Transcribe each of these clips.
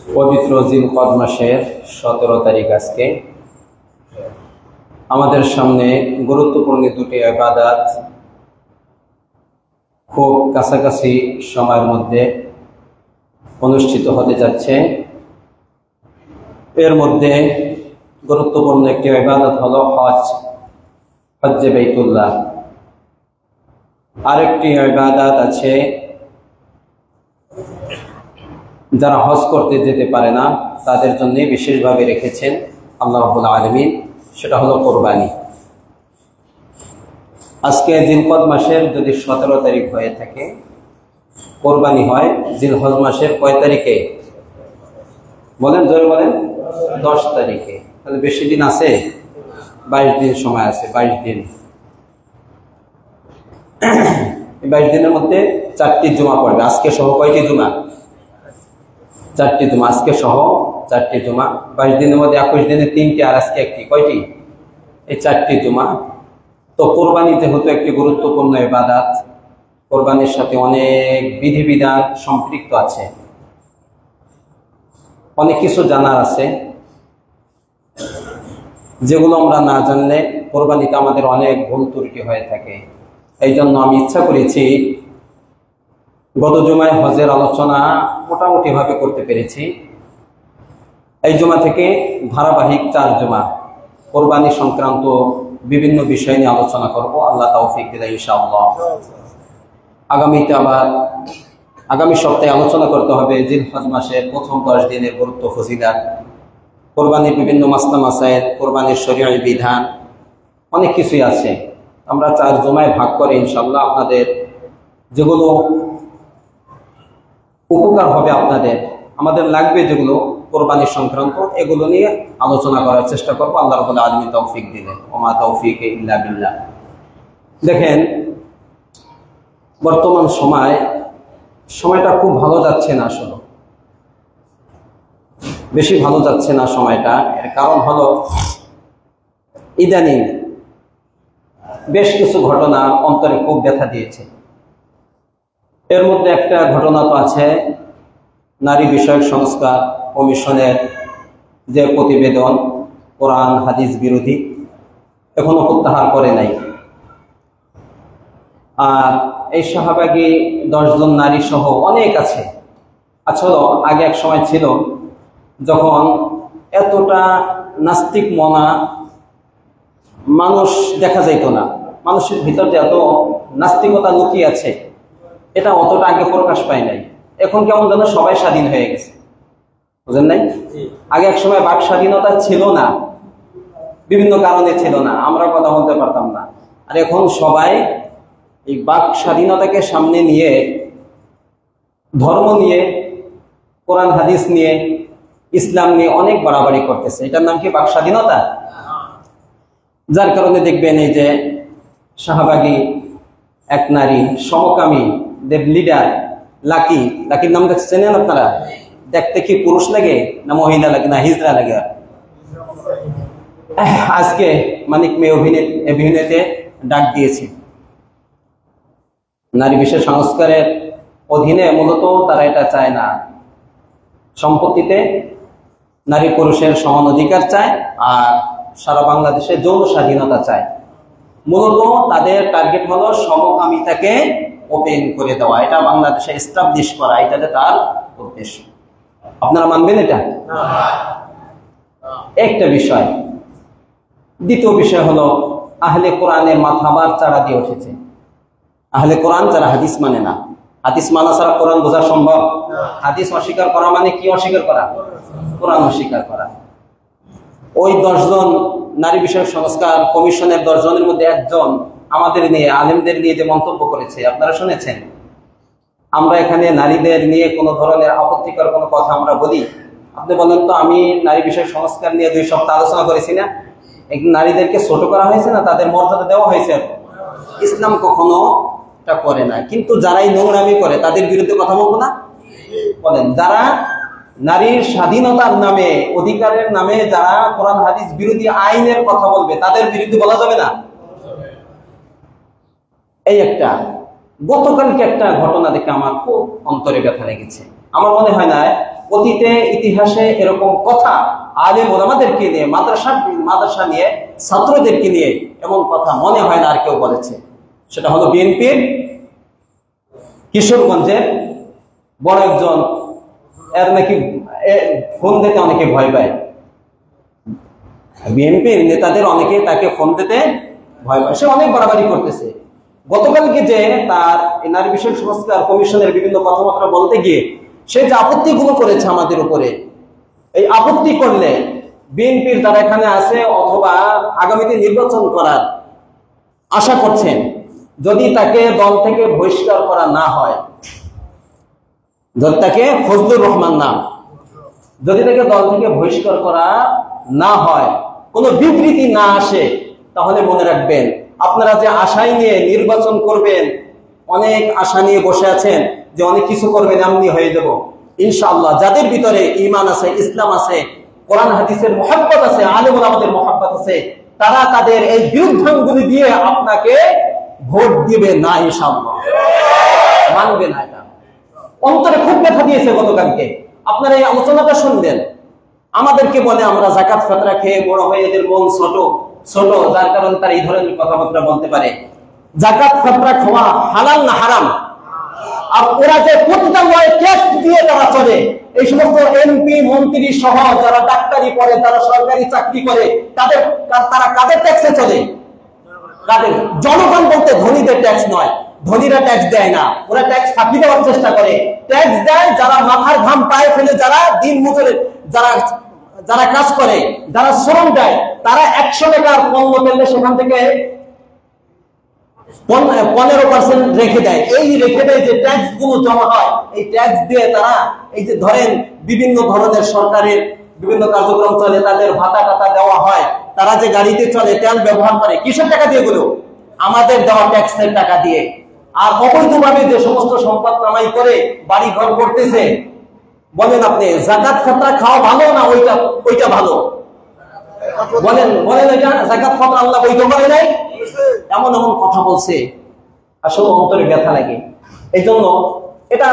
পবিত্র জিলকদ মাসের 17 তারিখ আজকে। আমাদের সামনে গুরুত্বপূর্ণ দুটি ইবাদত খুব কাছাকাছি সময়ের মধ্যে অনুষ্ঠিত হতে যাচ্ছে। এর মধ্যে গুরুত্বপূর্ণ একটি ইবাদত হলো হজ্জে বাইতুল্লাহ। আরেকটি ইবাদত আছে যারা হজ করতে যেতে পারে না তাদের জন্য বিশেষভাবে রেখেছেন আল্লাহ রাব্বুল আলামিন, সেটা হলো কোরবানি। আজকে জিলকদ মাসের যদি 17 তারিখ হয়ে থাকে, কোরবানি হয় জিলহজ মাসের কয় তারিখে বলেন, জোরে বলেন? 10 তারিখে। তাহলে বেশি দিন আছে, 22 দিন সময় আছে। 22 দিন, 22 দিনের মধ্যে 4টি জুমা পড়বে। আজকে সহ কয়টি জুমা? 4টি জুমা। আজকে সহ 4টি জুমা। 22 দিনের মধ্যে 21 দিনে 3টি, আর আজকে একটি। কয়টি? এই 4টি জুমা। তো কোরবানি যেহেতু একটি গুরুত্বপূর্ণ ইবাদত, কোরবানির সাথে অনেক বিধিবিধান সম্পৃক্ত আছে, অনেক কিছু জানার আছে যেগুলো আমরা না জানলে কোরবানিতে আমাদের অনেক ভুল ত্রুটি হয়ে থাকে। এই জন্য আমি ইচ্ছা করেছি গত জুমায় হজের আলোচনা মোটামুটি ভাবে করতে পেরেছি। এই জুমা থেকে ধারাবাহিক 4 জুমা কোরবানি সংক্রান্ত বিভিন্ন বিষয় নিয়ে আলোচনা করব, আল্লাহ তৌফিক দিলে ইনশাআল্লাহ। আগামীতে আবার আগামী সপ্তাহে আলোচনা করতে হবে জিলহজ মাসের প্রথম 10 দিনের গুরুত্ব, ফজিলত, কোরবানির বিভিন্ন মাসলা মাসায়েল, কোরবানির শরীয়ী বিধান, অনেক কিছুই আছে। আমরা 4 জুমায় ভাগ করে ইনশাআল্লাহ আপনাদের যেগুলো উপকার হবে, আপনাদের আমাদের লাগবে যেগুলো কোরবানি সংক্রান্ত, এগুলো নিয়ে আলোচনা করার চেষ্টা করবো আল্লাহ রাব্বুল আলামিন তৌফিক দিলে। ওমা তৌফিক ইল্লা বিল্লাহ। দেখেন, বর্তমান সময়টা খুব ভালো যাচ্ছে না, আসলে বেশি ভালো যাচ্ছে না সময়টা। এর কারণ হলো ইদানিং বেশ কিছু ঘটনা অন্তরে খুব ব্যথা দিয়েছে। এর মধ্যে একটা ঘটনা তো আছে, নারী বিষয়ক সংস্কার কমিশনের যে প্রতিবেদন কোরআন হাদিস বিরোধী, এখনো প্রত্যাহার করে নাই। আর এই শাহবাগী 10 জন নারী সহ অনেক আছে। আসলে আগে এক সময় ছিল যখন এতটা নাস্তিক মনা মানুষ দেখা যাইত না, মানুষের ভিতর যে এত নাস্তিকতা লুকিয়ে আছে এটা অতটা আগে প্রকাশ পায় নাই। এখন কেমন যেন সবাই স্বাধীন হয়ে গেছে, বুঝেন নাই? আগে এক সময় বাক স্বাধীনতা ছিল না, বিভিন্ন কারণে ছিল না, আমরা কথা বলতে পারতাম না। আর এখন সবাই এই বাক স্বাধীনতাকে সামনে নিয়ে ধর্ম নিয়ে, কোরআন হাদিস নিয়ে, ইসলাম নিয়ে অনেক বাড়াবাড়ি করতেছে। এটার নাম কি বাক স্বাধীনতা? যার কারণে দেখবেন এই যে শাহবাগী এক নারী সমকামীদের লিডার লাকির নাম চেনেন আপনারা? দেখতে কি পুরুষ লাগে না মহিলা লাগে না হিজড়া লাগে? আজকে মানিক মেয়ে অভিনয়তে ডাক দিয়েছে। নারী বিষয় সংস্কারের অধীনে মূলত তারা এটা চায় না, সম্পত্তিতে নারী পুরুষের সমান অধিকার চায়, আর সারা বাংলাদেশে যৌন স্বাধীনতা চায়। মূলত তাদের টার্গেট হলো সমকামিতাকে ওপেন করে দেওয়া, এটা বাংলাদেশে এস্টাবলিশ করা, এটাতে তার উদ্দেশ্য। আপনারা মানবেন এটা? একটা বিষয়। দ্বিতীয় বিষয় হলো আহলে কোরআনের মাথা আবার চাড়া দিয়ে উঠেছে। আহলে কোরআন যারা হাদিস মানে না, হাদিস মানা ছাড়া কোরআন বোঝা সম্ভব? হাদিস অস্বীকার করা মানে কি অস্বীকার করা? কোরআন অস্বীকার করা। ওই 10 জন নারী বিষয়ক সংস্কার কমিশনের 10 জনের মধ্যে একজন আমাদের নিয়ে, আলেমদের নিয়ে যে মন্তব্য করেছে আপনারা শুনেছেন। আমরা এখানে নারীদের নিয়ে কোনো ধরনের আপত্তিকর কোনো কথা আমরা বলি? আপনি বলেন তো, আমি নারী বিষয়ক সংস্কার নিয়ে 2 সপ্তাহ আলোচনা করেছি না? নারীদেরকে ছোট করা হয়েছে না, তাদের মর্যাদা দেওয়া হয়েছে? ইসলাম কখনো এটা করে না। কিন্তু যারাই নোংরামি করে তাদের বিরুদ্ধে কথা বলবো না? বলেন, যারা নারীর স্বাধীনতার নামে, অধিকারের নামে যারা কোরআন হাদিস বিরোধী আইনের কথা বলবে তাদের বিরুদ্ধে বলা যাবে না? এই একটা গতকালকে একটা ঘটনা দেখে আমার খুব অন্তরে ব্যথা লেগেছে। আমার মনে হয় না অতীতে ইতিহাসে এরকম কথা আলেম ওলামাদেরকে নিয়ে, মাদ্রাসা নিয়ে, ছাত্রদেরকে নিয়ে এমন কথা মনে হয় না আর কেউ বলেছে। সেটা হলো বিএনপির কিশোরগঞ্জের বড় একজন, এর নাকি ফোন দিতে অনেকে ভয় পায়, বিএনপির নেতাদের অনেকে তাকে ফোন দিতে ভয় পায়, সে অনেক বাড়াবাড়ি করতেছে। গতকালকে যে তার নারী বিষয়ক সংস্কার কমিশনের বিভিন্ন কথাবার্তা বলতে গিয়ে সে যে আপত্তিগুলো করেছে আমাদের উপরে, এই আপত্তি করলে বিএনপির যারা এখানে আছে অথবা আগামীতে নির্বাচন করার আশা করছেন, যদি তাকে দল থেকে বহিষ্কার করা না হয়, যদি তাকে ফজলুর রহমান নাম, যদি তাকে দল থেকে বহিষ্কার করা না হয়, কোনো বিবৃতি না আসে, তাহলে মনে রাখবেন আপনারা যে আশাই নিয়ে নির্বাচন করবেন, অনেক আশা নিয়ে বসে আছেন যে অনেক কিছু করবেন, এমনি হয়ে যাব, ইনশাআল্লাহ যাদের ভিতরে ঈমান আছে, ইসলাম আছে, কোরআন হাদিসের মহব্বত আছে, আলেম ওলামাদের মহব্বত আছে, তারা তাদের এই বিরুদ্ধাঙ্গুলি দিয়ে আপনাকে ভোট দিবে না, ইনশাআল্লাহ মানবে না। এটা অন্তরে খুব ব্যথা দিয়েছে গতকালকে। আপনারা এই আলোচনাটা শুনবেন, আমাদেরকে বলে আমরা যাকাত ফিতরা খেয়ে বড় হয়ে, এদের মন ছোট ছোট, যার কারণে তারা এই ধরনের কথাবার্তা বলতে পারে। যাকাত ফিতরা খাওয়া হালাল না হারাম? আর ওরা যে প্রতিটা ট্যাক্স দিয়ে তারা চলে, এই সমস্ত এমপি মন্ত্রী সহ যারা ডাক্তারি পড়ে, যারা সরকারি চাকরি করে, তারা কাদের ট্যাক্সে চলে? কাদের? জনগণ বলতে ধনীদের ট্যাক্স নয়, ধনীরা ট্যাক্স দেয় না, ওরা ট্যাক্স ফাঁকি দেওয়ার চেষ্টা করে। ট্যাক্স দেয় যারা মাথার ঘাম পায়ে ফেলে, যারা দিন মজুরে, যারা কাজ করে, যারা শ্রম দেয়, তারা 100 টাকার পণ্য পেলে সেখান থেকে 15% রেখে দেয়। এই রেখে দেয় যে ট্যাক্স গুলো জমা হয়, এই ট্যাক্স দিয়ে তারা এই যে ধরেন বিভিন্ন ধরনের সরকারের বিভিন্ন কার্যক্রম চলে, তাদের ভাতা টাতা দেওয়া হয়, তারা যে গাড়িতে চলে, তেল ব্যবহার করে, কিসের টাকা দিয়ে? গুলো আমাদের দেওয়া ট্যাক্সের টাকা দিয়ে। আর অবৈধভাবে যে সমস্ত সম্পদ কামাই করে বাড়ি ঘর করতেছে, বলেন আপনি যাকাত ফিতরা খাওয়া ভালো না ওইটা ভালো? বলেন এটা যাকাত ফিতরা আল্লাহ বৈধ করে নাই? এমন এমন কথা বলছে, আসলে অন্তরে ব্যথা লাগে। এই জন্য এটা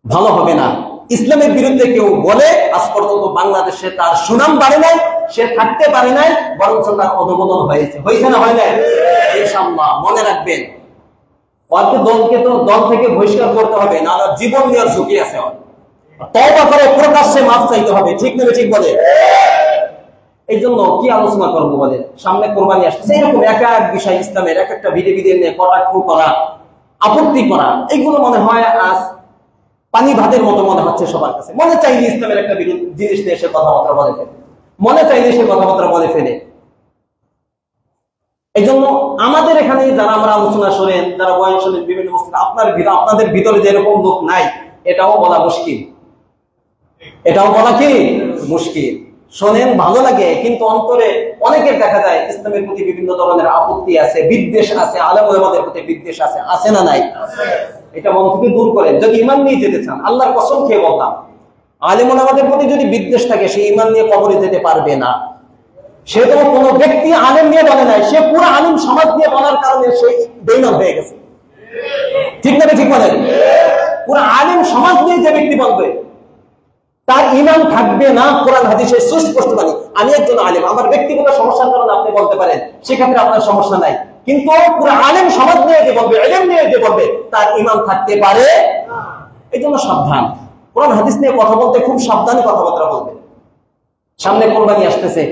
ভালো হবে না। ইসলামের বিরুদ্ধে কেউ বলে, আজ পর্যন্ত বাংলাদেশে তার সুনাম বাড়ে নাই, সে থাকতে পারে নাই, বরঞ্চ তার অধঃপতন হয়েছে না হয় নাই? ইনশাআল্লাহ মনে রাখবেন, দলকে তো দল থেকে বহিষ্কার করতে হবে, না জীবন নেওয়ার ঝুঁকি আছে। তওবা করে প্রকাশ্যে মাফ চাইতে হবে, ঠিক না? ঠিক বলে। এই জন্য কি আলোচনা করবো বলে, সামনে কোরবানি আসছে, এরকম এক এক বিষয় ইসলামের এক একটা বিধি নিয়ে কটাক্ষ করা, আপত্তি করা, এগুলো মনে হয় আজ পানি ভাতের মতো মনে হচ্ছে সবার কাছে। মনে চাইলে ইসলামের একটা জিনিস নিয়ে এসে কথাবার্তা বলে ফেলে, মনে চাইলে সে কথাবার্তা বলে ফেলে। এই জন্য আমাদের এখানে যারা আমরা আলোচনা শোনেন, যারা বয়ান শোনেন, বিভিন্ন আপনাদের ভিতরে যে এরকম লোক নাই, এটাও বলা মুশকিল, এটাও বলা কি মুশকিল। শোনেন ভালো লাগে, কিন্তু অন্তরে অনেকের দেখা যায় ইসলামের প্রতি বিভিন্ন ধরনের আপত্তি আছে, বিদ্বেষ আছে, আলেম ওলামাদের প্রতি বিদ্বেষ আছে না নাই? এটা মন থেকে দূর করেন। যদি ঈমান নিয়ে যেতে চান, আল্লাহর কসম খেয়ে বললাম, আলেম ওলামাদের প্রতি যদি বিদ্বেষ থাকে, সে ঈমান নিয়ে কবরে যেতে পারবে না। সে তো কোনো ব্যক্তি আলেম নিয়ে বলে নাই, সে পুরো আলেম সমাজ নিয়ে বলার কারণে সে বেঈমান হয়ে গেছে, ঠিক না? ঠিক বলেন? পুরো আলেম সমাজ নিয়ে যে ব্যক্তি বলবে, তার ঈমান থাকবে না। কোরআন হাদিসের সুস্পষ্ট বাণী। আমি একজন আলেম, আমার ব্যক্তিগত সমস্যার কারণে আপনি বলতে পারেন, সেক্ষেত্রে আপনার সমস্যা নাই, কিন্তু পুরো আলেম সমাজ নিয়ে যে বলবে, ইলম নিয়ে যে বলবে, তার ঈমান থাকতে পারে না। এই জন্য সাবধান, কোরআন হাদিস নিয়ে কথা বলতে খুব সাবধানে কথাবার্তা বলবেন। সামনে কোরবানি আসতেছে,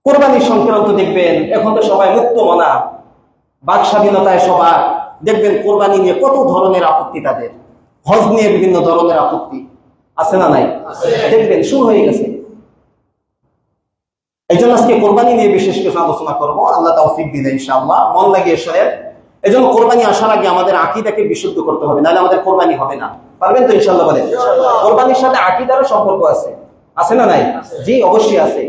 কোরবানির সংক্রান্ত দেখবেন এখন তো সবাই মুক্ত মনা, বাক স্বাধীনতায় সবার দেখবেন কোরবানি নিয়ে কত ধরনের আপত্তি, তাদের হজ নিয়ে বিভিন্ন ধরনের আপত্তি আছে না নাই? দেখবেন শুরু হয়ে গেছে। এই জন্য আজকে কোরবানি নিয়ে বিশেষ কিছু আলোচনা করবো, আল্লাহ তৌফিক দিন ইনশাআল্লাহ। মন লাগিয়ে শোনেন। এই জন্য কোরবানি আসার আগে আমাদের আকীদাকে বিশুদ্ধ করতে হবে, নাহলে আমাদের কোরবানি হবে না। পারবেন তো ইনশাআল্লাহ? বলেন। কোরবানির সাথে আকীদারও সম্পর্ক আছে না নাই? জি অবশ্যই আছে।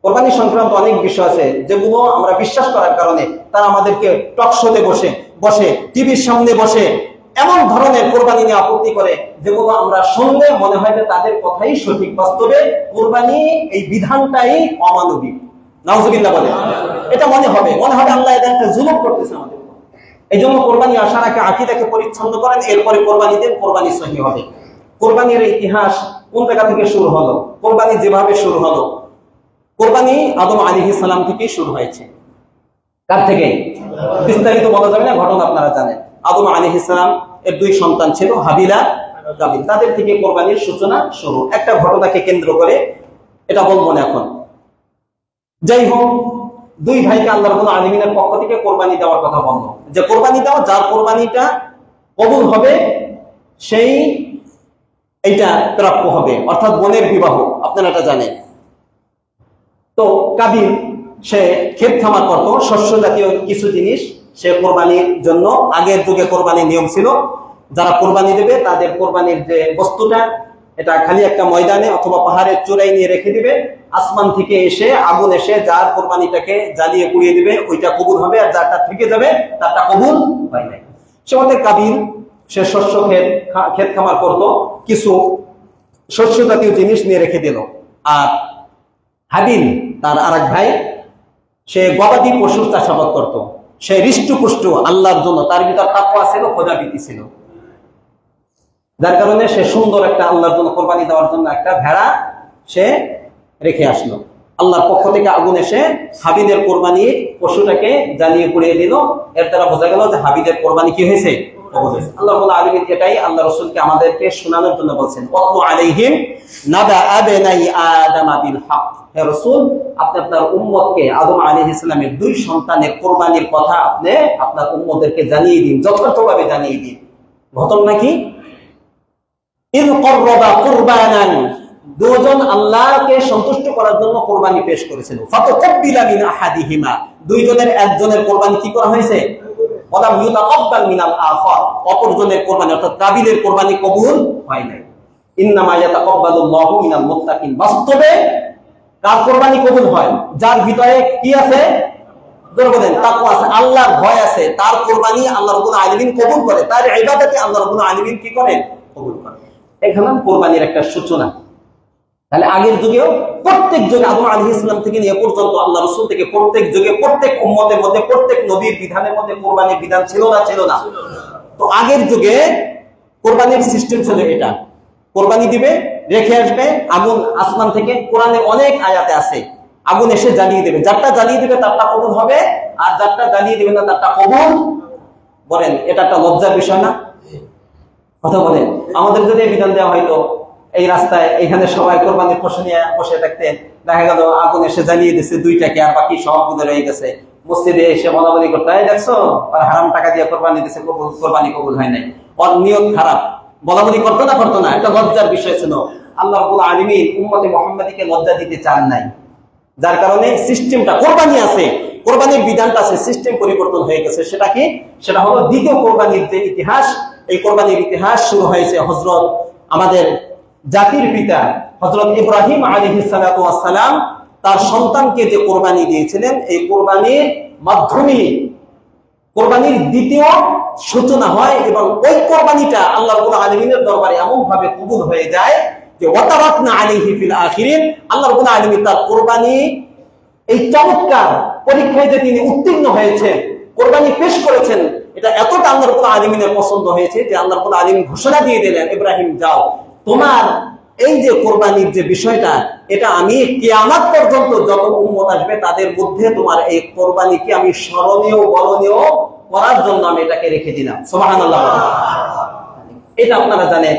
কোরবানি সংক্রান্ত অনেক বিষয় আছে যেগুলো আমরা বিশ্বাস করার কারণে তারা আমাদেরকে টক শোতে বসে টিভির সামনে বসে এমন ধরনের কোরবানি নিয়ে আপত্তি করে, যেগুলো আমরা শুনলে মনে হয় যে তাদের কথাই সঠিক, বাস্তবে কোরবানি এই বিধানটাই অমানবিক। নাউজুবিল্লাহ বলে। এটা মনে হবে আল্লাহ এদের একটা জুলুম করতেছে আমাদের। এই জন্য কোরবানি আসার আগে আকীদাকে পরিচ্ছন্ন করেন, এরপরে কোরবানি দেন, কোরবানি সহিহ হবে। কোরবানির ইতিহাস কোন জায়গা থেকে শুরু হলো, কোরবানি যেভাবে শুরু হলো, কোরবানি আদম আলাইহিস সালাম থেকে শুরু হয়েছে। কার থেকে? বিস্তারিত বলা যাবে না, ঘটনা আপনারা জানেন। আদম আলাইহিস সালাম এর 2 সন্তান ছিল, হাবিলা কাবিল, তাদের থেকে কোরবানির সূচনা শুরু। একটা ঘটনাকে কেন্দ্র করে, এটা বলবো না এখন। যাই হোক, 2 ভাইকে আল্লাহ রাব্বুল আলামিনের পক্ষ থেকে কোরবানি দেওয়ার কথা বলল, যে কোরবানি দাও, যার কোরবানিটা কবুল হবে সেই এইটা প্রাপ্য হবে, অর্থাৎ বোনের বিবাহ, আপনারা এটা জানেন। তো কাবিল সে ক্ষেত খামার করত, শস্য জাতীয় কিছু জিনিস সে কোরবানির জন্য, আগের যুগে কোরবানির নিয়ম ছিল, যারা কোরবানি দেবে তাদের কোরবানির যে বস্তুটা, এটা খালি একটা ময়দানে অথবা পাহাড়ের চূড়ায় নিয়ে রেখে দিবে, আসমান থেকে এসে আগুন এসে যার কোরবানিটাকে জ্বালিয়ে পুড়িয়ে দিবে, ওইটা কবুল হবে, আর যারটা থেকে যাবে তারটা কবুল হয় নাই। সে মতে কাবিল সে শস্য ক্ষেত খামার করতো, কিছু শস্য জাতীয় জিনিস নিয়ে রেখে দিল। আর হাবিল তার আরেক ভাই, সে গবাদি পশুর চাষাবাদ করত, সে হৃষ্টপুষ্ট আল্লাহর জন্য, তার ভিতর তাকওয়া ছিল, খোদাভীতি ছিল, যার কারণে সে সুন্দর একটা আল্লাহর জন্য কোরবানি দেওয়ার জন্য একটা ভেড়া সে রেখে আসলো। আল্লাহর পক্ষ থেকে আগুন এসে হাবিলের কোরবানির পশুটাকে জ্বালিয়ে পুড়িয়ে দিল। এর দ্বারা বোঝা গেল যে হাবিলের কোরবানি কি হয়েছে? আল্লাহ রাব্বুল আলামিন এটাই আল্লাহ রাসূলকে আমাদেরকে শোনানোর জন্য বলছেন, ওয়াতলু আলাইহিম নাবা আবনাই আদম বিল হক। হে রাসূল, আপনি আপনার উম্মতকে আদম আলাইহিস সালামের 2 সন্তানের কোরবানির কথা আপনি আপনার উম্মতদেরকে জানিয়ে দিন, যথাযথভাবে জানিয়ে দিন। ঘটনা কি? ইন করবা কুরবানান, 2 জন আল্লাহকে সন্তুষ্ট করার জন্য কোরবানি পেশ করেছিল। ফাতাকাব্বিলা মিন আহাদিহিমা, 2 জনের একজনের কোরবানি কি করা হয়েছে? ওয়ালাম ইউতাকাব্বাল মিনাল আখার, অপরজনের কোরবানি অর্থাৎ কাবিলের কোরবানি কবুল হয় নাই। ইন্নামা ইয়াতাকাব্বালুল্লাহু মিনাল মুত্তাকিন, বাস্তবে কার কোরবানি কবুল হয়? যার ভিতরে কি আছে? জোরে বলেন, তাকওয়া আছে, আল্লাহর ভয় আছে, তার কোরবানি আল্লাহ রাব্বুল আলামিন কবুল করে, তার ইবাদতে আল্লাহ রাব্বুল আলামিন কি করেন? কবুল করেন। এখানে কোরবানির একটা সূচনা। তাহলে আগের যুগেও প্রত্যেক যুগে আদম আলাইহিস সালাম থেকে নিয়ে পর্যন্ত আল্লাহ রাসূল থেকে প্রত্যেক যুগে প্রত্যেক উম্মতের মধ্যে প্রত্যেক নবীর বিধানের মধ্যে কোরবানির বিধান ছিল না? ছিল না? তো আগের যুগে কোরবানির সিস্টেম ছিল এটা, কোরবানি দিবে, রেখে আসবে, আগুন আসমান থেকে, কোরআনে অনেক আয়াতে আছে, আগুন এসে জ্বালিয়ে দেবে, যারটা জ্বালিয়ে দেবে তারটা কবুল হবে, আর যারটা জ্বালিয়ে দেবে না তারটা কবুল। বলেন, এটা একটা লজ্জার বিষয় না? কথা বলেন, আমাদের যদি বিধান দেওয়া হয়তো এই রাস্তায় এখানে সবাই কোরবানির পশু নিয়ে বসে থাকতেন, দেখা গেল আগুন এসে জ্বালিয়ে দিচ্ছে 2টাকে, আর বাকি সব বুঝে রয়ে গেছে, মসজিদে এসে বলাবলি করতে, এই দেখছো আর হারাম টাকা দিয়ে কোরবানি দিচ্ছে, কোরবানি কবুল হয় নাই, ওর নিয়ত খারাপ, বলাবলি করতো না? করতো না? এটা লজ্জার বিষয় ছিল। আল্লাহ রাব্বুল আলামিন উম্মতে মুহাম্মাদীকে লজ্জা দিতে চান নাই, যার কারণে সিস্টেমটা, কোরবানি আছে, কোরবানির বিধানটা আছে, সিস্টেম পরিবর্তন হয়ে গেছে। সেটা কি? সেটা হলো দ্বিতীয় কোরবানির যে ইতিহাস, এই কোরবানির ইতিহাস শুরু হয়েছে হযরত আমাদের জাতির পিতা হযরত ইব্রাহিম আলাইহিস সালাতু ওয়াস সালাম তার সন্তানকে যে কোরবানি দিয়েছিলেন, এই কোরবানির মাধ্যমে কোরবানির দ্বিতীয় সূচনা হয়, এবং ওই কোরবানিটা আল্লাহ রাব্বুল আলামিনের দরবারে এমন ভাবে কবুল হয়ে যায় যে ওয়াতারাকনা আলাইহি ফিল আখিরিন, আল্লাহ রাব্বুল আলামিন তার কোরবানি এই চমৎকার পরীক্ষায় যে তিনি উত্তীর্ণ হয়েছেন, কোরবানি পেশ করেছেন, এটা এতটা আল্লাহ রাব্বুল আলামিনের পছন্দ হয়েছে যে আল্লাহ রাব্বুল আলামিন ঘোষণা দিয়ে দিলেন, ইব্রাহিম যাও, তোমার এই যে কোরবানির যে বিষয়টা, এটা আমি কিয়ামত পর্যন্ত যত উম্মত আসবে তাদের মধ্যে তোমার এই কোরবানিকে আমি স্মরণীয় বরণীয় করার জন্য আমি এটাকে রেখে দিলাম। সুবহানাল্লাহ। এটা আপনারা জানেন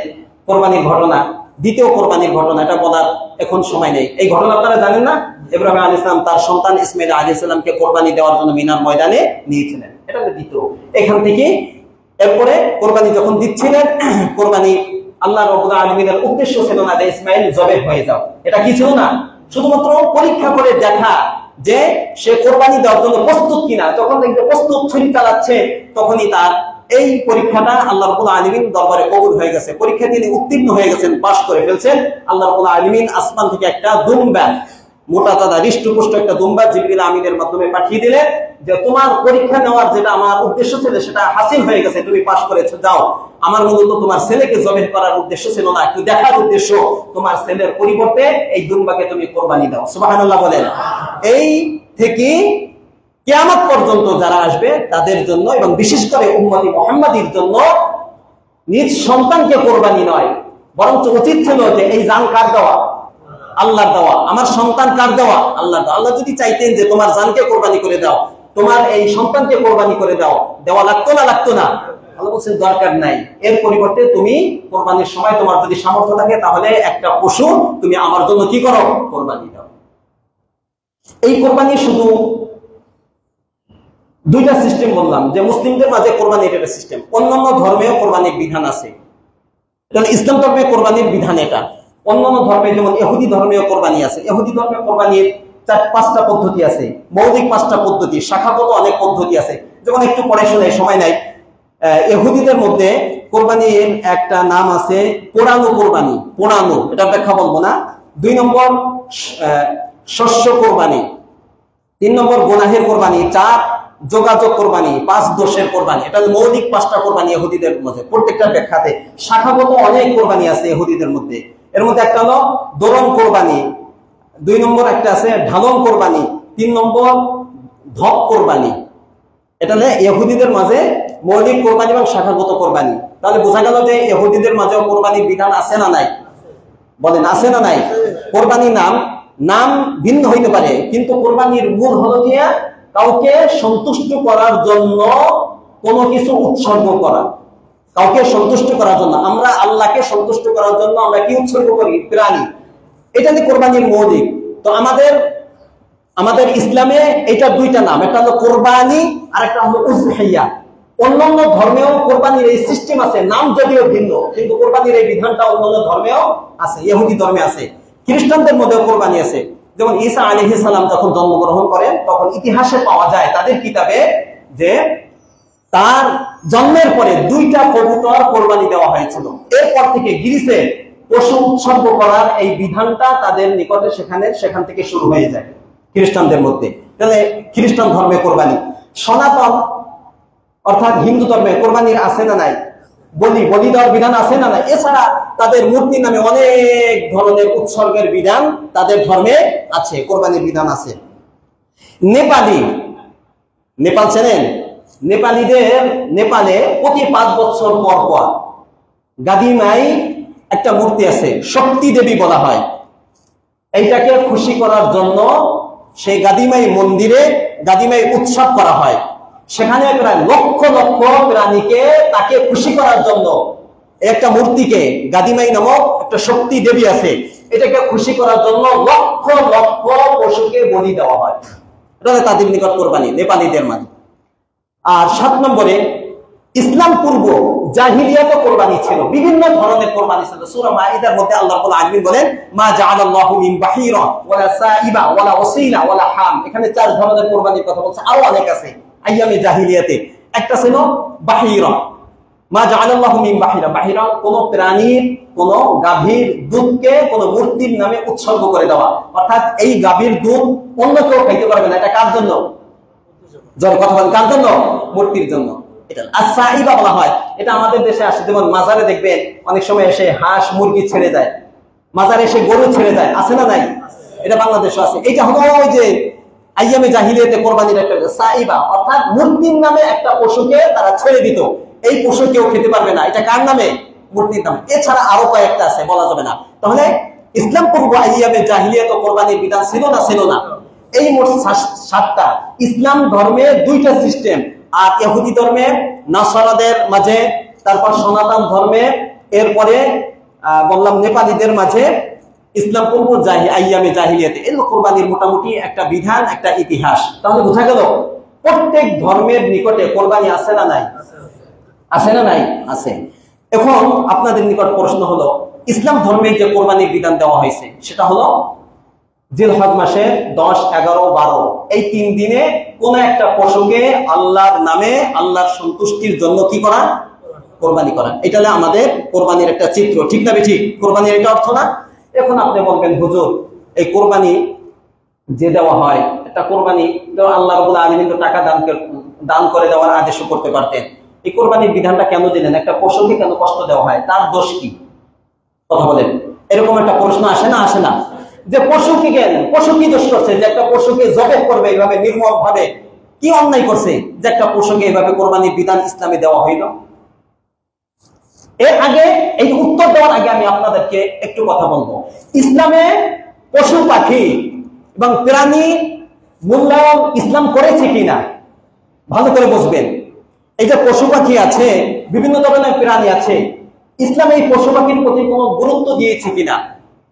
কোরবানির ঘটনা, দ্বিতীয় কোরবানির ঘটনা, এটা বলার এখন সময় নেই। এই ঘটনা আপনারা জানেন না? ইব্রাহিম আলাইহিস সালাম তার সন্তান ইসমাঈল আলাইহিস সালামকে কোরবানি দেওয়ার জন্য মিনার ময়দানে নিয়েছিলেন, এটা হলো দ্বিতীয়। এখান থেকে এরপরে কোরবানি যখন দিচ্ছিলেন, কোরবানি আল্লাহ রাব্বুল আলামিনের উদ্দেশ্য ছিল না যে ইসমাঈল জবেহ হয়ে যাও, এটা কি ছিল না, শুধুমাত্র পরীক্ষা করে দেখা যে সে কোরবানি দেওয়ার জন্য প্রস্তুত কিনা। যখন দেখবে প্রস্তুত, ছুরি চালাচ্ছে, তখনই তার এই পরীক্ষাটা আল্লাহ রাব্বুল আলামিন দরবারে কবুল হয়ে গেছে, পরীক্ষা তিনি উত্তীর্ণ হয়ে গেছেন, পাস করে ফেলছেন। আল্লাহ রাব্বুল আলামিন আসমান থেকে একটা দুম্বা, মোটা তাজা হৃষ্টপুষ্ট একটা দুম্বা জিবরিল আমিনের মাধ্যমে পাঠিয়ে দিলেন, যে তোমার পরীক্ষা নেওয়ার যেটা আমার উদ্দেশ্য ছিল সেটা হাসিল হয়ে গেছে, তুমি পাস করেছো, যাও। আমার মূলত তোমার ছেলেকে জবেহ করার উদ্দেশ্য ছিল না, একটু দেখার উদ্দেশ্য, তোমার ছেলের পরিবর্তে এই দুম্বাকে তুমি কোরবানি দাও। সুবহানাল্লাহ বলেন। এই থেকে কিয়ামত পর্যন্ত যারা আসবে তাদের জন্য, এবং বিশেষ করে উম্মতি মুহাম্মাদীর জন্য নিজ সন্তানকে কোরবানি নয়, বরঞ্চ উচিত ছিল যে এই জান কার দেওয়া? আল্লাহর দেওয়া। আমার সন্তান কার দেওয়া? আল্লাহর দেওয়া। আল্লাহ যদি চাইতেন যে তোমার জানকে কোরবানি করে দাও, তোমার এই সন্তানকে কোরবানি করে দাও, দেওয়া লাগতো না? লাগতো না? আল্লাহ বলছেন দরকার নাই। এর পরিবর্তে তুমি কোরবানির সময় তোমার যদি সামর্থ্য থাকে তাহলে একটা পশু তুমি আমার জন্য কি করো? কোরবানি দাও। এই কোরবানি শুধু দুইটা সিস্টেম বললাম, যে মুসলিমদের মাঝে কোরবানির একটা সিস্টেম, অন্যান্য ধর্মেও কোরবানির বিধান আছে। ইসলাম ধর্মে কোরবানির বিধান এটা। অন্যান্য ধর্মে যেমন ইহুদি ধর্মেও কোরবানি আছে। ইহুদি ধর্মে কোরবানির 4-5টা পদ্ধতি আছে, মৌলিক 5টা পদ্ধতি, শাখাগত অনেক পদ্ধতি আছে। যেমন একটু পরে শুনে, সময় নাই। ইহুদিদের মধ্যে কোরবানির একটা নাম আছে পোড়ানো কোরবানি। পোড়ানো, এটা ব্যাখ্যা বলবো না। 2 নম্বর শস্য কোরবানি, 3 নম্বর গুনাহের কোরবানি, 4 যোগাযোগ কোরবানি, 5 দোষের কোরবানি। এটা মৌলিক 5টা কোরবানি ইহুদিদের মধ্যে। প্রত্যেকটা ব্যাখ্যাতে শাখাগত অনেক কোরবানি আছে ইহুদিদের মধ্যে। এর মধ্যে একটা হলো দোরন কোরবানি, 2 নম্বর একটা আছে ঢালন কোরবানি, 3 নম্বর ধপ কোরবানি। এটা হলো ইহুদিদের মাঝে মৌলিক কোরবানি এবং শাখাগত কোরবানি। তাহলে বোঝা গেল যে ইহুদিদের মাঝেও কোরবানির বিধান আছে না নাই? বলেন আছে না নাই? কোরবানির নাম ভিন্ন হইতে পারে, কিন্তু কোরবানির মূল হলো গিয়া কাউকে সন্তুষ্ট করার জন্য কোনো কিছু উৎসর্গ করা। কাউকে সন্তুষ্ট করার জন্য, আমরা আল্লাহকে সন্তুষ্ট করার জন্য আমরা কি উৎসর্গ করি? প্রাণী। এটা নিয়ে কোরবানির মৌলিক। তো আমাদের ইসলামে এটা 2টা নাম, একটা হলো কোরবানি আর একটা হলো উযহিয়া। অন্যান্য ধর্মেও কোরবানির এই সিস্টেম আছে, নাম যদিও ভিন্ন, কিন্তু কোরবানির এই বিধানটা অন্যান্য ধর্মেও আছে। ইহুদি ধর্মে আছে, খ্রিস্টানদের মধ্যেও কোরবানি আছে। যেমন ঈসা আলাইহিস সালাম যখন জন্মগ্রহণ করেন তখন ইতিহাসে পাওয়া যায় তাদের কিতাবে যে তার জন্মের পরে 2টা কবুতর কোরবানি দেওয়া হয়েছিল। এরপর থেকে গ্রিসে পশু উৎসর্গ করার এই বিধানটা তাদের নিকটে সেখান থেকে শুরু হয়ে যায় খ্রিস্টানদের মধ্যে। তাহলে খ্রিস্টান ধর্মে কোরবানি। সনাতন অর্থাৎ হিন্দু ধর্মে কোরবানির আছে না নাই? বলি দেওয়ার বিধান আছে না নাই? এছাড়া তাদের মূর্তির নামে অনেক ধরনের উৎসর্গের বিধান তাদের ধর্মে আছে, কোরবানির বিধান আছে। নেপাল চেনেন? নেপালে প্রতি 5 বছর পর পর গাদিমাই একটা মূর্তি আছে, শক্তি দেবী বলা হয়। এইটাকে খুশি করার জন্য সেই গাদিমাই মন্দিরে গাদিমাই উৎসব করা হয়। সেখানে প্রায় লক্ষ লক্ষ প্রাণীকে তাকে খুশি করার জন্য একটা মূর্তিকে, গাদিমাই নামক একটা শক্তি দেবী আছে, এটাকে খুশি করার জন্য লক্ষ লক্ষ পশুকে বলি দেওয়া হয়। এটা তাদের নিকট কোরবানি, নেপালিদের মাঝে। আর 7 নম্বরে ইসলাম পূর্ব জাহিলিয়াতে কোরবানি ছিল, বিভিন্ন ধরনের কোরবানি ছিল। সূরা মাইদার মধ্যে আল্লাহ রাব্বুল আলামিন বলেন মা জাআলাল্লাহু মিন বাহিরা ওয়ালা সাইবা ওয়ালা ওয়াসিলা ওয়ালা হাম। এখানে 4 ধরনের কোরবানির কথা বলছে, আরো অনেক আছে আইয়ামে জাহিলিয়াতে। একটা ছিল বাহিরা, মা জাআলাল্লাহু মিন বাহিরা। বাহিরা কোন প্রাণীর, কোন গাভীর দুধকে কোন মূর্তির নামে উৎসর্গ করে দেওয়া, অর্থাৎ এই গাভীর দুধ অন্য কেউ খাইতে পারবে না। এটা কার জন্য? যার কথা বলেন, কার জন্য? মূর্তির জন্য। এটা আস-সাইবা বলা হয়। এটা আমাদের দেশে আসে, যেমন মাজারে দেখবেন অনেক সময় এসে হাঁস মুরগি ছেড়ে যায়, মাজারে এসে গরু ছেড়ে যায়, আছে না নাই? এটা বাংলাদেশে আছে। এটা হলো ওই যে আইয়ামে জাহিলিয়াতে কোরবানির একটা সাইবা, অর্থাৎ মূর্তির নামে একটা পশুকে তারা ছেড়ে দিত। এই পশু কেউ খেতে পারবে না, এটা কার নামে? মূর্তির নামে। এছাড়া আরো কয়েকটা আছে, বলা যাবে না। তাহলে ইসলাম পূর্ব আইয়ামে জাহিলিয়াতে কোরবানির বিধান ছিল না? ছিল না। এই মোট 7টা। ইসলাম ধর্মে 2টা সিস্টেম, আর ইহুদি ধর্মে নাসারাদের মাঝে, তারপর সনাতন ধর্মে, এরপরে বললাম নেপালিদের মাঝে ইসলাম পূর্ব আইয়ামে জাহিলিয়াতে। এর কোরবানির মোটামুটি একটা বিধান, একটা ইতিহাস। তাহলে বোঝা গেল প্রত্যেক ধর্মের নিকটে কোরবানি আছে না নাই? আছে না নাই? আছে। এখন আপনাদের নিকট প্রশ্ন হলো, ইসলাম ধর্মে যে কোরবানির বিধান দেওয়া হয়েছে সেটা হলো জিলহজ মাসে 10, 11, 12 এই 3 দিনে কোন একটা পশুকে আল্লাহর নামে, আল্লাহর সন্তুষ্টির জন্য কি করা? কোরবানি করা। এটা হলো আমাদের কোরবানির একটা চিত্র, ঠিক না? ঠিক। কোরবানির এটা অর্থ না? এখন আপনি বলবেন হুজুর, এই কোরবানি যে দেওয়া হয়, একটা কোরবানি আল্লাহ রাব্বুল আলামিন তো টাকা দান করে দেওয়ার আদেশও করতে পারতেন। এই কোরবানির বিধানটা কেন দিলেন? একটা পশুকে কেন কষ্ট দেওয়া হয়? তার দোষ কি? কথা বলেন। এরকম একটা প্রশ্ন আসে না? আসে না? যে পশু কি দোষ করছে যে একটা পশুকে জবাই করবে এইভাবে নির্মম ভাবে? কি অন্যায় করছে যে একটা পশুকে এইভাবে কোরবানির বিধান ইসলামে দেওয়া হইল? এর আগে এই উত্তর দেওয়ার আগে আমি আপনাদেরকে একটু কথা বলবো। ইসলামে পশু পাখি এবং প্রাণী মূল্যায়ন ইসলাম করেছে কিনা ভালো করে বুঝবেন। এই যে পশু পাখি আছে, বিভিন্ন ধরনের প্রাণী আছে, ইসলাম এই পশু পাখির প্রতি কোনো গুরুত্ব দিয়েছে কিনা।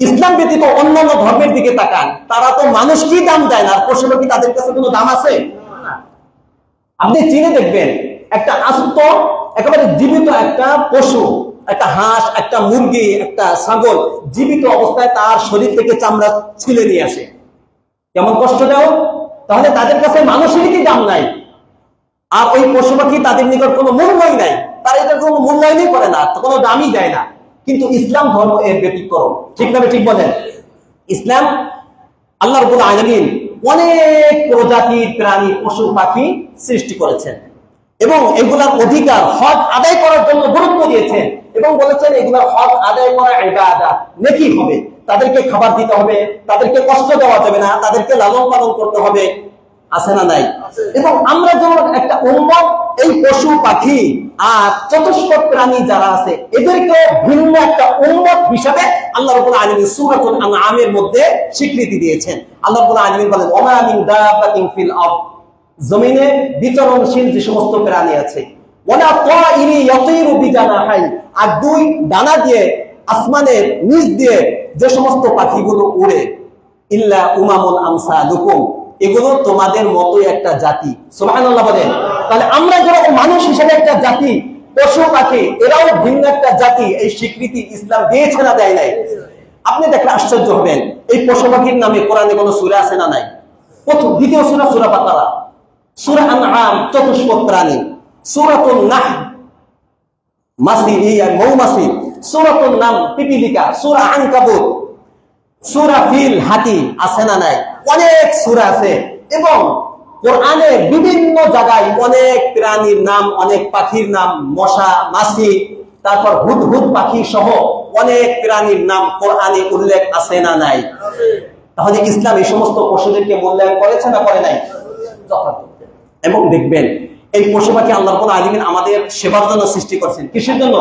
ইসলাম ব্যতীত অন্যান্য ধর্মের দিকে তাকান, তারা তো মানুষকেই দাম দেয় না, আর পশু পাখি তাদের কাছে কোনো দাম আছে? আপনি চিনে দেখবেন, একটা আস্ত একেবারে জীবিত একটা পশু, একটা হাঁস, একটা মুরগি, একটা ছাগল জীবিত অবস্থায় তার শরীর থেকে চামড়া ছিলে নিয়ে আসে, কেমন কষ্ট দাও। তাহলে তাদের কাছে মানুষেরই কি দাম নাই, আর ওই পশু পাখি তাদের নিকট কোনো মূল্যই নাই, তারা এটার কোনো মূল্যায়নই করে না, কোনো দামই দেয় না। কিন্তু ইসলাম ধর্ম এর ব্যতিক্রম, ঠিক না? ঠিক বলেন। ইসলাম আল্লাহ রাব্বুল আলামিন অনেক প্রজাতির প্রাণী পশু পাখি সৃষ্টি করেছেন এবং এগুলার অধিকার হক আদায় করার জন্য গুরুত্ব দিয়েছেন এবং বলেছেন এগুলার হক আদায় করা ইবাদত, নেকি হবে। তাদেরকে খাবার দিতে হবে, তাদেরকে কষ্ট দেওয়া যাবে না, তাদেরকে লালন পালন করতে হবে, আছে না নাই? এবং আমরা যেমন একটা উম্মত, এই পশু পাখি আর চতুষ্পদ প্রাণী যারা আছে এদেরকে ভিন্ন একটা উম্মত হিসাবে আল্লাহ রাব্বুল আলামিন সূরাতুল আনআমের মধ্যে স্বীকৃতি দিয়েছেন। আল্লাহ রাব্বুল আলামিন বলেন, ওয়া মা মিন দাব্বাতিন ফিল আরদ, জমিনে বিচরণশীল যে সমস্ত প্রাণী আছে, ওয়ালা তাইরি ইয়াতিরু বিজানাহাই, আর দুই ডানা দিয়ে আসমানের নিচ দিয়ে যে সমস্ত পাখিগুলো উড়ে, ইল্লা উমামুন আমসালুকুম, এগুলো তোমাদের মতোই একটা জাতি। সুবহানাল্লাহ বলেন। তাহলে আমরা যারা মানুষ হিসেবে একটা জাতি, পশু পাখি এরাও ভিন্ন একটা জাতি, এই স্বীকৃতি ইসলাম দিয়েছে না দেয় নাই? আপনি দেখলে আশ্চর্য হবেন, এই পশু পাখির নামে কোরআনে কোনো সূরা আছে না নাই? প্রথম দ্বিতীয় সূরা সূরা বাকারা, সূরা আনআম চতুষ্পদ প্রাণী, সূরাতুন নাহল মাছি মৌমাছি, সূরাতুন নাম পিপীলিকা, সূরা আনকাবুত, সূরা ফিল হাতি, আছে না নাই? অনেক সূরা আছে এবং কোরআনের বিভিন্ন জায়গায় অনেক প্রাণীর নাম, অনেক পাখির নাম, মশা, মাছি, তারপর হুদহুদ পাখি সহ অনেক প্রাণীর নাম কোরআনে উল্লেখ আছে না নাই? তাহলে ইসলাম এই সমস্ত পশুদেরকে মূল্যায়ন করেছে না করে নাই? এবং দেখবেন এই পশু পাখি আল্লাহ রাব্বুল আলামিন আমাদের সেবার জন্য সৃষ্টি করেছেন। কিসের জন্য?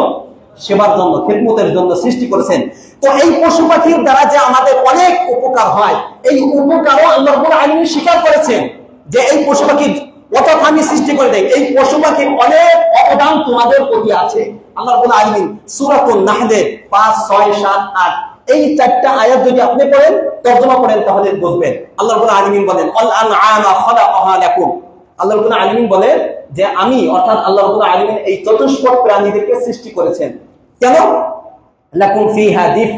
সেবার জন্য, খেদমতের জন্য সৃষ্টি করেছেন। তো এই পশু পাখির দ্বারা যে আমাদের অনেক উপকার হয়, এই উপকারও আল্লাহ রাব্বুল আলামিন স্বীকার করেছেন যে এই পশু পাখি অর্থাৎ আমি সৃষ্টি করে দেই, এই পশু পাখির অনেক অবদান তোমাদের প্রতি আছে। আল্লাহ রাব্বুল আলামিন সূরাতুন নাহলের 5, 6, 7, 8 এই চারটা আয়াত যদি আপনি পড়েন, তর্জমা করেন, তাহলে বুঝবেন। আল্লাহ রাব্বুল আলামিন বলেন, আল আনআমা খালাকাহা লাকুম, আল্লাহ রাব্বুল আলামিন বলেন যে আমি অর্থাৎ আল্লাহ রাব্বুল আলামিন এই চতুষ্পদ প্রাণীদেরকে সৃষ্টি করেছেন। কেন? লাকুম ফিহা দিফ,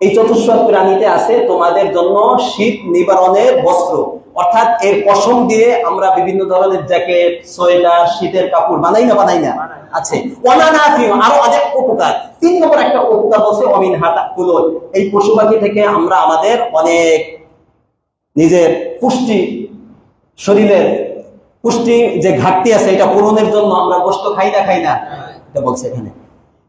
এই চতুষ্পদ প্রাণীতে আছে তোমাদের জন্য শীত নিবারণের বস্ত্র, অর্থাৎ এর পশম দিয়ে আমরা বিভিন্ন ধরনের জ্যাকেট, সোয়েটার, শীতের কাপড় বানাই না? বানাই না? আছে। ওয়ানানাফিউ, আরো অনেক উপকার। 3 নম্বর একটা উপকার বলছে ওয়ামিনহা তাকুলুন, এই পশু পাখি থেকে আমরা আমাদের অনেক নিজের পুষ্টি, শরীরের পুষ্টি যে ঘাটতি আছে এটা পূরণের জন্য আমরা গোশত খাই না? খাই না? এটা বলছে এখানে।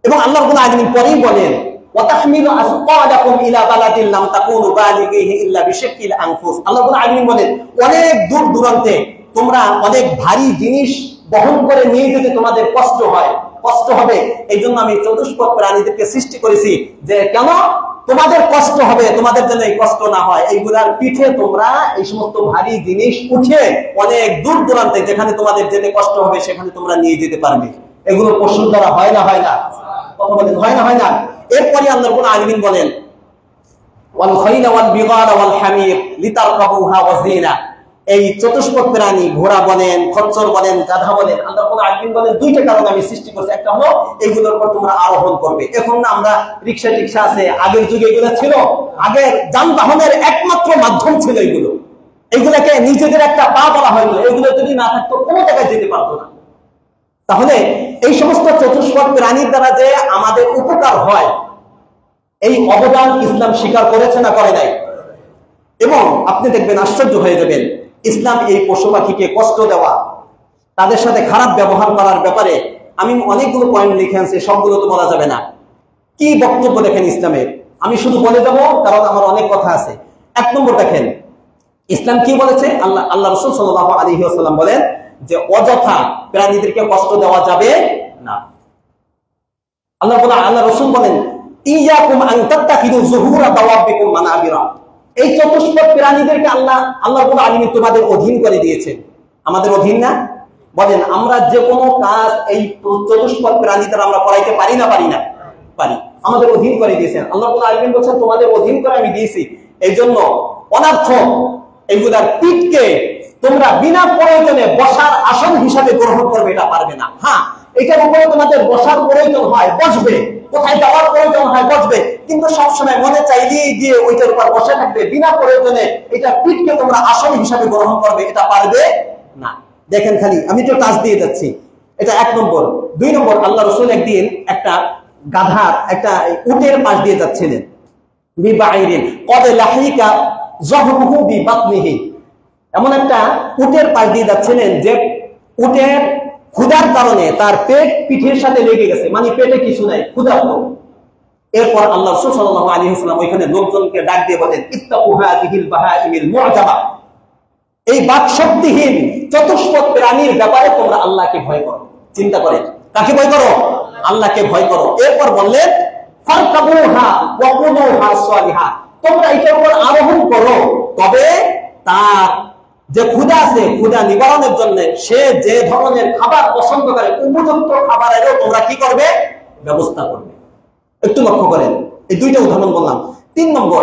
এবং আল্লাহ রাব্বুল আলামিন পরেই বলেন, ওয়া তাহমিলু আসকালাকুম ইলা বালাদিন লাম তাকুনু বালিগিহি ইল্লা বিশাক্কিল আনফুস, আল্লাহ রাব্বুল আলামিন বলেন অনেক দূর দূরান্তে তোমরা অনেক ভারী জিনিস বহন করে নিয়ে যেতে তোমাদের কষ্ট হয়, কষ্ট হবে। এইজন্য আমি চতুষ্পদ প্রাণীদেরকে সৃষ্টি করেছি, যে কেন তোমাদের কষ্ট হবে, তোমাদের জন্য এই কষ্ট না হয়, এইগুলার পিঠে তোমরা এই সমস্ত ভারী জিনিস উঠে অনেক দূর দূরান্তে যেখানে তোমাদের যেতে কষ্ট হবে সেখানে তোমরা নিয়ে যেতে পারবে। এগুলো পশুর দ্বারা হয় না? হয় না? কথা বলেন, হয় না? হয় না? এরপরে আল্লাহ রাব্বুল আলামিন বলেন, ওয়াল খাইলা ওয়াল বিগালা ওয়াল হামির লিতারকাবুহা ওয়া যিনা, এই চতুষ্পদ প্রাণী ঘোড়া বলেন, খচ্চর বলেন, গাধা বলেন, আল্লাহ রাব্বুল আলামিন বলেন দুইটা কারণে আমি সৃষ্টি করেছি। একটা হলো এইগুলোর উপর তোমরা আরোহণ করবে। এখন না আমরা রিকশা টিকশা আছে, আগের যুগে এগুলো ছিল, আগের যানবাহনের একমাত্র মাধ্যম ছিল এগুলো, এগুলোকে নিজেদের একটা পা বলা হয়তো, এগুলো যদি না থাকতো কোনো জায়গায় যেতে পারতো না। তাহলে এই সমস্ত চতুষ্পদ প্রাণীর দ্বারা যে আমাদের উপকার হয়, এই অবদান ইসলাম স্বীকার করেছে না করে নাই? এবং আপনি দেখবেন আশ্চর্য হয়ে যাবেন, ইসলাম এই পশু পাখিকে কষ্ট দেওয়া, তাদের সাথে খারাপ ব্যবহার করার ব্যাপারে আমি অনেকগুলো পয়েন্ট লিখে আনছি, সবগুলো তো বলা যাবে না। কি বক্তব্য দেখেন ইসলামের, আমি শুধু বলে যাব কারণ আমার অনেক কথা আছে। 1 নম্বর দেখেন ইসলাম কি বলেছে। আল্লাহ রাসূল সাল্লাল্লাহু আলাইহি ওয়াসাল্লাম বলেন যে অযথা প্রাণীদেরকে কষ্ট দেওয়া যাবে না। আল্লাহ রাসূল বলেন, ইয়াকুম আন তাত্তাখিযু যুহুরা দাওয়াবিকুম মানাবিরা। এই চতুষ্পদ প্রাণীদেরকে আল্লাহ রাব্বুল আলামিন তোমাদের অধীন করে দিয়েছেন। আমাদের অধীন না? বলেন, আমরা যে কোনো কাজ এই চতুষ্পদ প্রাণীদের আমরা করাইতে পারি না? পারি। আমাদের অধীন করে দিয়েছেন। আল্লাহ রাব্বুল আলামিন বলেন, তোমাদের অধীন করে আমি দিয়েছি। এই জন্য অনার্থ এইগুলার পিঠকে তোমরা বিনা প্রয়োজনে বসার আসন হিসাবে গ্রহণ করবে, এটা পারবে না। হ্যাঁ, এটার উপরে তোমাদের বসার প্রয়োজন হয়, বসবে। কোথায় যাওয়ার প্রয়োজন হয়, বসবে। কিন্তু সবসময় মনে চাইলেই গিয়ে ওইটার উপর বসে থাকবে, বিনা প্রয়োজনে এটা পিঠকে তোমরা আসন হিসাবে গ্রহণ করবে, এটা পারবে না। দেখেন, খালি আমি তো টাচ দিয়ে যাচ্ছি। এটা 1 নম্বর। 2 নম্বর, আল্লাহ রাসূল একদিন একটা গাধার, একটা উটের পাশ দিয়ে যাচ্ছিলেন। বিবাইরিন কদ লাহিকা যহরুহু বিবাতনিহি। এমন একটা উটের পাশ দিয়ে যাচ্ছিলেন যে উটের ক্ষুধার কারণে তার পেট পিঠের সাথে লেগে গেছে, মানে পেটে কিছু নাই, ক্ষুধার্ত। এরপর আল্লাহ রাসূল সাল্লাল্লাহু আলাইহি ওয়াসাল্লাম ওইখানে লোকজনকে ডাক দিয়ে বলেন, ইত্তাকু হাযিহিল বাহাইমিল মুআজাবা। এই বাকশক্তিহীন চতুষ্পদ প্রাণীর ব্যাপারে তোমরা আল্লাহকে ভয় করো। চিন্তা করেন, কাকে ভয় করো? আল্লাহকে ভয় করো। এরপর বললেন, ফারকাবুহা ওয়া কুলুহা সালিহা। তোমরা এটার উপর আরোহণ করো, তবে তার যে ক্ষুধা আছে, ক্ষুধা নিবারণের জন্য সে যে ধরনের খাবার পছন্দ করে, উপযুক্ত খাবারেরও তোমরা কি করবে? ব্যবস্থা করবে। একটু লক্ষ্য করেন, এই 2টা উদাহরণ বললাম। 3 নম্বর,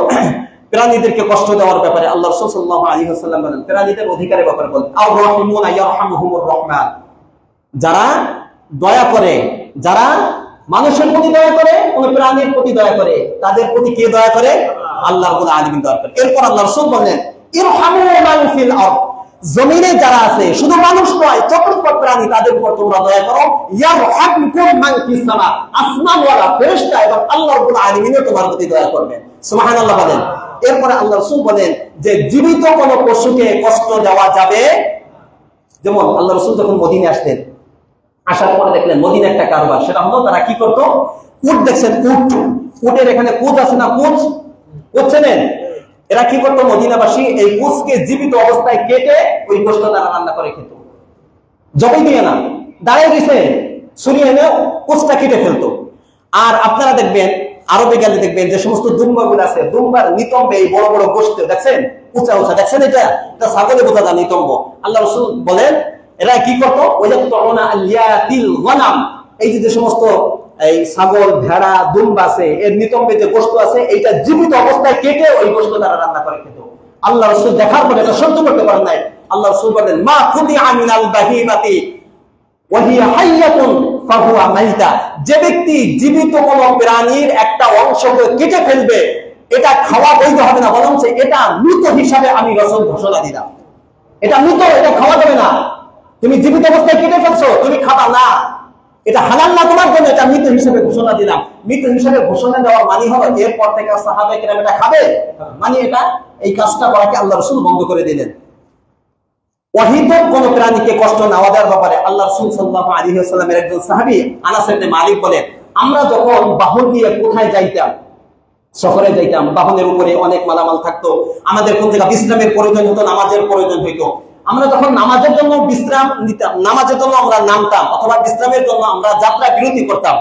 প্রাণীদেরকে কষ্ট দেওয়ার ব্যাপারে আল্লাহ রাসূল সাল্লাল্লাহু আলাইহি ওয়াসাল্লাম বলেন, প্রাণীদের অধিকারের ব্যাপারে বলেন, আর রাহিমুনা ইয়ারহামুহুমুর রহমান। যারা দয়া করে, যারা মানুষের প্রতি দয়া করে, কোন প্রাণীর প্রতি দয়া করে, তাদের প্রতি কে দয়া করে? আল্লাহ রাব্বুল আলামিন দয়া করে। এরপর আল্লাহ রাসূল বলেন, ইরহামু মান ফিল আরদ। জমিনে যারা আছে, শুধু মানুষ নয়, চতুষ্পদ প্রাণী, তাদের উপর তোমরা দয়া করো। ইয়ারহামকুম মান ফিস সামা। আসমানওয়ালা ফেরেশতা এবং আল্লাহ রাব্বুল আলামিন তোমার প্রতি দয়া করবেন। সুবহানাল্লাহ বলেন। এরপরে আল্লাহ রাসূল বলেন যে জীবিত কোন পশুকে কষ্ট দেওয়া যাবে। যেমন আল্লাহ রাসূল যখন মদিনায় আসলেন, আসার পরে দেখলেন মদিনা একটা কারবার, সেটা হলো তারা কি করতো? উট দেখছেন, উটের এখানে কুচ আছে না, কুচ চেনেন? এরা কি করতো? মদিনাবাসী এই কুচকে জীবিত অবস্থায় কেটে ওই গোশত তারা রান্না করে খেত। জবাই দিয়ে না, দাঁড়িয়ে গেছে, ছুরি এনে কুচটা কেটে ফেলতো। আর আপনারা দেখবেন, আরবে গেলে দেখবেন যে সমস্ত দুম্বাগুলো আছে, দুম্বার নিতম্বে এই বড় বড় গোশত দেখছেন, উঁচা উঁচা, দেখছেন? এটা ছাগলে বোঝা যায় নিতম্ব। আল্লাহ রাসূল বলেন, এরা কি করতো? ওয়ায়াকতুনা আলিয়াতিল গনাম। এই যে সমস্ত এই ছাগল, ভেড়া, দুম্বা আছে, এর নিতম্বে যে গোশত আছে, এইটা জীবিত অবস্থায় কেটে ওই গোশত তারা রান্না করে খেত। আল্লাহ রাসূল দেখার পরে এটা সহ্য করতে পারেন নাই। আল্লাহ রাসূল বলেন, মা কুদিআ মিনাল বাহিমাতি ওয়া হিয়া হাইয়াতুন ফাহুয়া মাইতা। যে ব্যক্তি জীবিত কোন প্রাণীর একটা অংশকে কেটে ফেলবে, এটা খাওয়া বৈধ হবে না, বরং এটা মৃত হিসাবে আমি রাসূল ঘোষণা দিলাম। এটা মৃত, এটা খাওয়া যাবে না। তুমি জীবিত অবস্থায় কেটে ফেলছো, তুমি খাবা না, এটা হালাল না তোমার জন্য, এটা মৃত হিসেবে ঘোষণা দিলাম। মৃত হিসেবে ঘোষণা দেওয়ার মানে হলো এরপর থেকে সাহাবায়ে কেরাম এটা খাবে, মানে এটা এই কাজটা করাকে আল্লাহ রাসূল বন্ধ করে দিলেন। ওয়াহিদ কোন প্রাণীকে কষ্ট না দেওয়ার ব্যাপারে আল্লাহ রাসূল সাল্লাল্লাহু আলাইহি ওয়াসাল্লামের একজন সাহাবী আনাস ইবনে মালিক বলেন, আমরা যখন বাহন নিয়ে কোথায় যাইতাম, সফরে যাইতাম, বাহনের উপরে অনেক মালামাল থাকতো, আমাদের কোন জায়গা বিশ্রামের প্রয়োজন হতো, নামাজের প্রয়োজন হইতো, আমরা যখন নামাজের জন্য বিশ্রাম নিতাম, নামাজের জন্য আমরা নামতাম, অথবা বিশ্রামের জন্য আমরা যাত্রা বিরতি করতাম,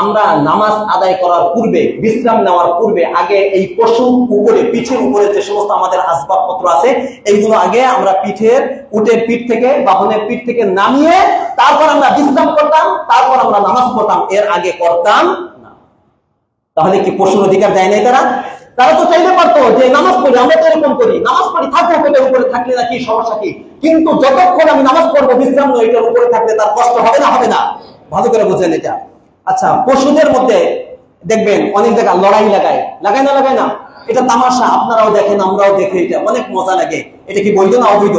আমরা নামাজ আদায় করার পূর্বে, বিশ্রাম নেওয়ার পূর্বে আগে এই পশু উপরে, পিঠের উপরে যে সমস্ত আমাদের আসবাবপত্র আছে, এইগুলো আগে আমরা উটের পিঠ থেকে, বাহনের পিঠ থেকে নামিয়ে তারপর আমরা বিশ্রাম করতাম, তারপর আমরা নামাজ পড়তাম, এর আগে করতাম না। তাহলে কি পশুর অধিকার দেয় নাই তারা? তারা তো চাইতে পারতো যে নামাজ পড়ি, আমরা তো এরকম করি, নামাজ পড়ি, থাকবো পেটের উপরে, থাকলে না কি সমস্যা কি? কিন্তু যতক্ষণ আমি নামাজ পড়বো, বিশ্রাম নয়, এটার উপরে থাকলে তার কষ্ট হবে না? হবে না। ভালো করে বুঝেন এটা। আচ্ছা, পশুদের মধ্যে দেখবেন অনেক জায়গায় লড়াই লাগায় না লাগায় না? এটা তামাশা, আপনারাও দেখেন, আমরাও দেখি, এটা অনেক মজা লাগে। এটা কি বৈধ না অবৈধ?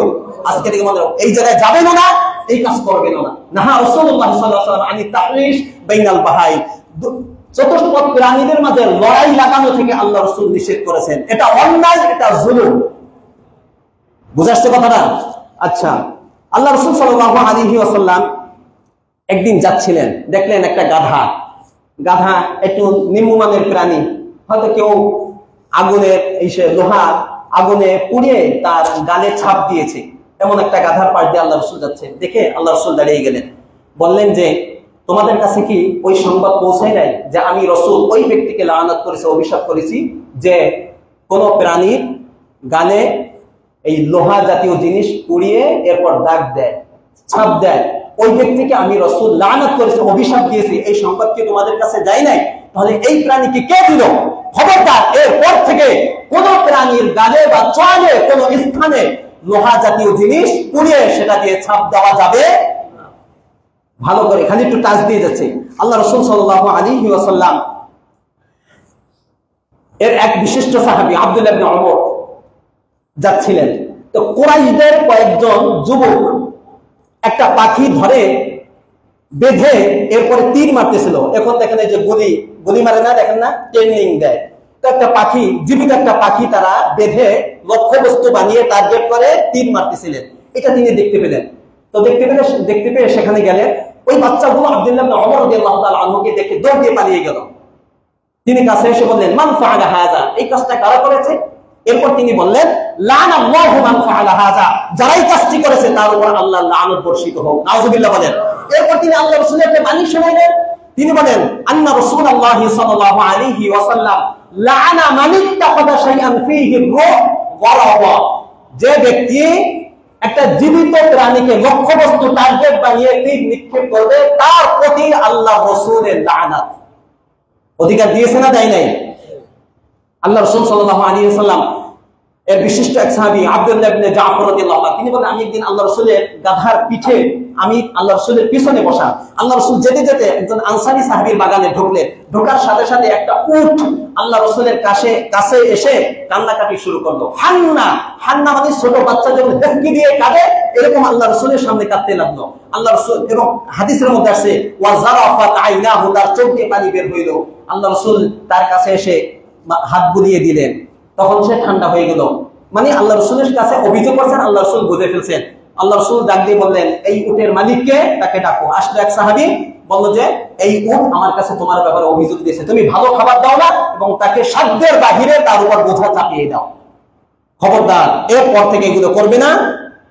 আজকে থেকে মনে এই জায়গায় যাবেন না, এই কাজ করবেন না। নাহা রাসূলুল্লাহ সাল্লাল্লাহু আলাইহি ওয়াসাল্লাম আনি তাহরিশ বাইনাল বাহাই। চতুষ্পদ প্রাণীদের মাঝে লড়াই লাগানো থেকে আল্লাহ রাসূল নিষেধ করেছেন। এটা অন্যায়, এটা জুলুম। বুঝাচ্ছে কথাটা? আচ্ছা, আল্লাহ রাসূল সাল্লাল্লাহু আলাইহি ওয়াসাল্লাম একদিন যাচ্ছিলেন, দেখলেন একটা গাধা একটু নিম্নমানের প্রাণী, হয়তো কেউ আগুনের লোহা আগুনে পুড়িয়ে তার গালে ছাপ দিয়েছে, এমন একটা গাধার পাশ দিয়ে আল্লাহ রাসূল যাচ্ছেন। দেখে আল্লাহ রাসূল দাঁড়িয়ে গেলেন, বললেন যে তোমাদের কাছে কি ওই সংবাদ পৌঁছায় নাই যে আমি রাসূল ওই ব্যক্তিকে লাআনাত করেছি, অভিশাপ করেছি যে কোন প্রাণীর গালে এই লোহা জাতীয় জিনিস পুড়িয়ে এরপর দাগ দেয়, ছাপ দেয়, ওই ব্যক্তিকে আমি রাসূল লাআনাত করেছি, অভিশাপ দিয়েছি। এই সংবাদ কি তোমাদের কাছে যায় নাই? তাহলে এই প্রাণীকে কে দিল? খবরদার এরপর থেকে কোন প্রাণীর গালে বা চোয়ালে কোন স্থানে লোহা জাতীয় জিনিস পুড়িয়ে সেটা দিয়ে ছাপ দেওয়া যাবে। ভালো করে খালি একটু টাচ দিয়ে যাচ্ছে। আল্লাহ রাসূল সাল্লাল্লাহু আলাইহি ওয়াসাল্লাম এর এক বিশিষ্ট সাহাবী আব্দুল্লাহ ইবনে ওমর যাচ্ছিলেন, তো কুরাইশদের কয়েকজন যুবক একটা পাখি ধরে বেঁধে এরপরে তীর মারতেছিল। এখন দেখেন এই যে গুলি মারে না, দেখেন না, ট্রেনিং দেয়। তো একটা পাখি, জীবিত একটা পাখি তারা বেঁধে লক্ষ্যবস্তু বানিয়ে টার্গেট করে তীর মারতেছিলেন। এটা তিনি দেখতে পেলেন। তো দেখতে পেয়ে সেখানে গেলেন। ওই বাচ্চাগুলো আব্দুল্লাহ ইবনে ওমর রাদিয়াল্লাহু তাআলা আনহুকে দেখে দৌড় দিয়ে পালিয়ে গেল। তিনি কাছে এসে বললেন, মান ফাআলা হাযা, এই কাজটা কারা করেছে? এরপর তিনি বললেন, লানাল্লাহু মান ফাআলা হাযা, যারাই কাজটি করেছে তার উপর আল্লাহর লানত বর্ষিত হোক। নাউযুবিল্লাহ বলেন। এরপর তিনি আল্লাহর রাসূলের একটা বাণী শোনালেন। তিনি বলেন, আন্না রাসূলুল্লাহ সাল্লাল্লাহু আলাইহি ওয়াসাল্লাম লাআনা মান ইত্তাখাযা শাইআন ফীহি রূহ ওয়ারাওয়া, যে ব্যক্তি একটা জীবিত প্রাণীকে লক্ষ্যবস্তু টার্গেট বানিয়ে তীর নিক্ষেপ করবে তার প্রতি আল্লাহ রাসূলের লানাত। অধিকার দিয়েছে না দেয় নাই? আল্লাহ রাসূল সাল্লাল্লাহু আলাইহি ওয়াসাল্লাম এর বিশিষ্ট এক সাহাবী আব্দুল্লাহ ইবনে জাফর রাদিয়াল্লাহু আনহু, তিনি বলেন, আমি একদিন আল্লাহ রাসূলের গাধার পিঠে আমি আল্লাহ রাসূলের পিছনে বসা। আল্লাহ রাসূল যেতে যেতে একজন আনসারী সাহাবীর বাগানে ঢুকলেন। ঢোকার সাথে সাথে একটা উট আল্লাহ রাসূলের কাছে এসে কান্নাকাটি শুরু করলো। হান্না মানে ছোট বাচ্চা যখন হেফকি দিয়ে কাঁদে, এরকম আল্লাহ রাসূলের সামনে কাঁদতে লাগলো। আল্লাহ রাসূল, এবং হাদিসের মধ্যে আছে ওয়া যারাফাত আইনাহু, তার চোখে পানি বের হইল। আল্লাহ রাসূল তার কাছে এসে হাত বুলিয়ে দিলেন, তখন সে ঠান্ডা হয়ে গেল। মানে আল্লাহ রাসূলের কাছে অভিযোগ করছেন, আল্লাহ রাসূল বুঝে ফেলছেন। আল্লাহ রাসূল ডাক দিয়ে বললেন, এই উটের মালিককে, তাকে ডাকো। আসলে এক সাহাবী বলল যে এই উট আমার কাছে তোমার ব্যাপারে অভিযোগ দিয়েছে, তুমি ভালো খাবার দাও না এবং তাকে সাধ্যের বাহিরে তার উপর বোঝা চাপিয়ে দাও। খবরদার এরপর থেকে এগুলো করবে না,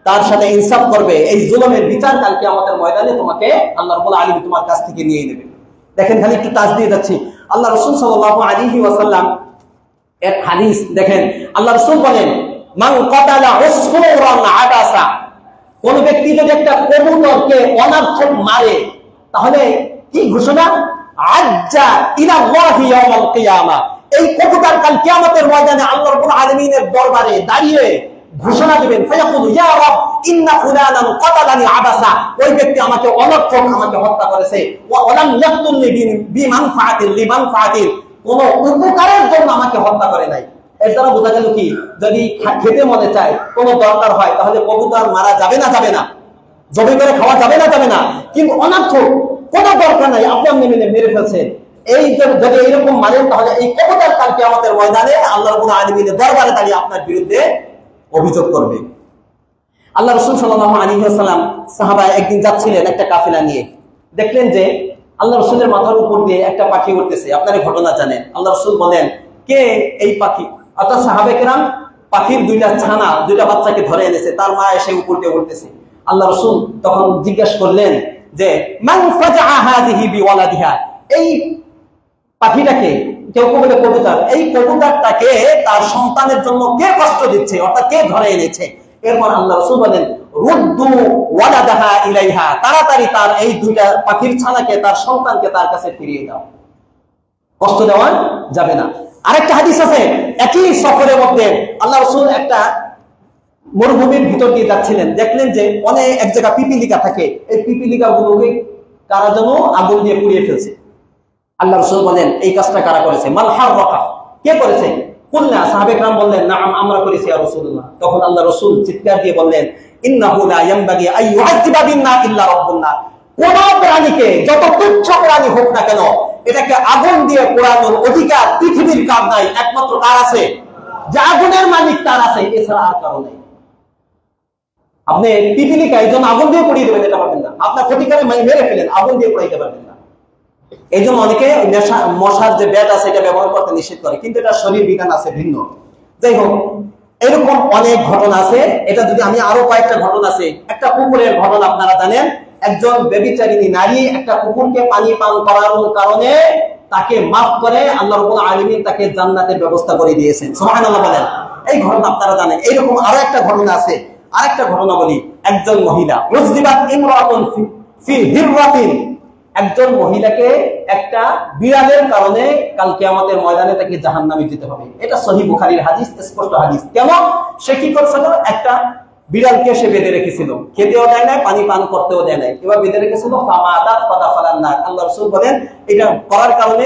তার সাথে ইনসাফ করবে। এই জুলুমের বিচার কালকে আমাদের ময়দানে তোমাকে আল্লাহ রাব্বুল আলামিন তোমার কাছ থেকে নিয়ে নেবে। দেখেন খালি একটু টাচ দিয়ে যাচ্ছি। আল্লাহ রাসূল সাল্লাল্লাহু আলাইহি ওয়াসাল্লাম এর হাদিস দেখেন, আল্লাহ রাসূল বলেন, মান কাতালা উসফুরান আবাসা, কোন ব্যক্তি যদি একটা কবুতরকে অনার্থক মারে তাহলে কি ঘোষণা? আজ্জা ইলাল্লাহি ইয়াউমাল কিয়ামা, এই কবুতর কাল কিয়ামতের ময়দানে আল্লাহ রাব্বুল আলামিনের দরবারে দাঁড়িয়ে ঘোষণা দিবেন, ফায়াকুলু ইয়া রাব ইন্না ফুলানান কাতালানি আবাসা, ওই ব্যক্তি আমাকে অনর্থক, আমাকে হত্যা করেছে। ওয়া ওয়ালাম ইয়াকতুলনি বিমানফাআতিন লিমানফাআতিন, কোন উপকারের জন্য আমাকে হত্যা করে নাই। এর দ্বারা বোঝা গেল কি, যদি খেতে মনে চায়, কোনো দরকার হয়, তাহলে কবুতর মারা যাবে না, যাবে না, জবাই করে খাওয়া যাবে না, যাবে না। কিন্তু অনর্থক কোনো দরকার নাই, আপনি মেরে ফেলছেন, এই যদি এইরকম মানেন তাহলে এই কবুতর কাল কিয়ামতের ময়দানে আল্লাহ রাব্বুল আলামিনের দরবারে দাঁড়িয়ে আপনার বিরুদ্ধে অভিযোগ করবে। আল্লাহ রাসূল সাল্লাল্লাহু আলাইহি ওয়াসাল্লাম সাহাবা একদিন যাচ্ছিলেন একটা কাফেলা নিয়ে, দেখলেন যে আল্লাহ রাসূলের মাথার উপর দিয়ে একটা পাখি উঠতেছে। আপনারা ঘটনা জানেন। আল্লাহ রাসূল বলেন, কে এই পাখি? অর্থাৎ সাহাবায়ে কেরাম পাখির দুইটা ছানা, দুইটা বাচ্চাকে ধরে এনেছে, তার মা এসে উপর দিয়ে উঠতেছে। আল্লাহ রাসূল তখন জিজ্ঞাসা করলেন যে মান ফাজআ হাযিহি বিওয়ালাদিহা, এই পাখিটাকে, কেউ বলে কবুতর, এই কবুতরটাকে তার সন্তানের জন্য কে কষ্ট দিচ্ছে, অর্থাৎ কে ধরে এনেছে? এরপর আল্লাহ রাসূল বলেন, রুদ্দু ওয়ালাদাহা ইলাইহা, তাড়াতাড়ি তার এই দুইটা পাখির ছানাকে, তার সন্তানকে তার কাছে ফিরিয়ে দাও, কষ্ট দেওয়া যাবে না। আরেকটা হাদিস আছে, একই সফরের মধ্যে আল্লাহ রাসূল একটা মরুভূমির ভিতর দিয়ে যাচ্ছিলেন, দেখলেন যে অনেক এক জায়গা পিপিলিকা থাকে, এই পিপিলিকা গুলোকে কারা যেন আগুন দিয়ে পুড়িয়ে ফেলছে। আল্লাহ রাসূল বলেন, এই কাজটা কারা করেছে? মান হাররাকা, কে করেছে? কুলনা, সাহাবায়ে কেরাম বললেন, নাম, আমরা করেছি ইয়া রাসূলুল্লাহ। তখন আল্লাহ রাসূল চিৎকার দিয়ে বললেন, ইন্নাহু লা ইয়ানবাগি আন ইউআযযিবা বিন-নার ইল্লা রাব্বুন নার, কোন প্রাণীকে, যত তুচ্ছ প্রাণী হোক না কেন, এটাকে আগুন দিয়ে পোড়ানোর অধিকার পৃথিবীর কার নাই, একমাত্র তার আছে, যে আগুনের মালিক তার আছে, এছাড়া আর কারো নেই। আপনি পিপিলিকা এই জন্য আগুন দিয়ে পুড়িয়ে দেবেন এটা পারবেন না, আপনার ক্ষতিকারী মেরে ফেলেন, আগুন দিয়ে পুড়াইতে পারবেন না। এই জন্য অনেকে মশার যে ব্যাট আছে এটা ব্যবহার করতে নিষেধ করে, কিন্তু এটা শরীর বিজ্ঞান আছে ভিন্ন। যাই হোক, এরকম অনেক ঘটনা আছে। এটা যদি আমি আরো কয়েকটা ঘটনা আছে, একটা কুকুরের ঘটনা আপনারা জানেন। একজন ব্যভিচারিণী নারী একটা কুকুরকে পানি পান করানোর কারণে তাকে মাফ করে আল্লাহ রাব্বুল আলামিন তাকে জান্নাতের ব্যবস্থা করে দিয়েছেন। সুবহানাল্লাহ বলেন। এই ঘটনা আপনারা জানেন। এইরকম আরো একটা ঘটনা আছে। আরেকটা ঘটনা বলি। একজন মহিলা উযদিবাত ইমরাতুন ফি হিররাতিন, একজন মহিলাকে একটা বিড়ালের কারণে কাল কিয়ামতের ময়দানে তাকে জাহান্নামে যেতে হবে। এটা সহিহ বুখারীর হাদিস, স্পষ্ট হাদিস। কেন? সে কি করছিল? একটা বিড়ালকে সে বেঁধে রেখেছিল, খেতেও দেয় নাই, পানি পান করতেও দেয় নাই, এবার বেঁধে রেখেছিল। ফামাতাত ফাদাখালান নার। আল্লাহ রাসূল বলেন এটা করার কারণে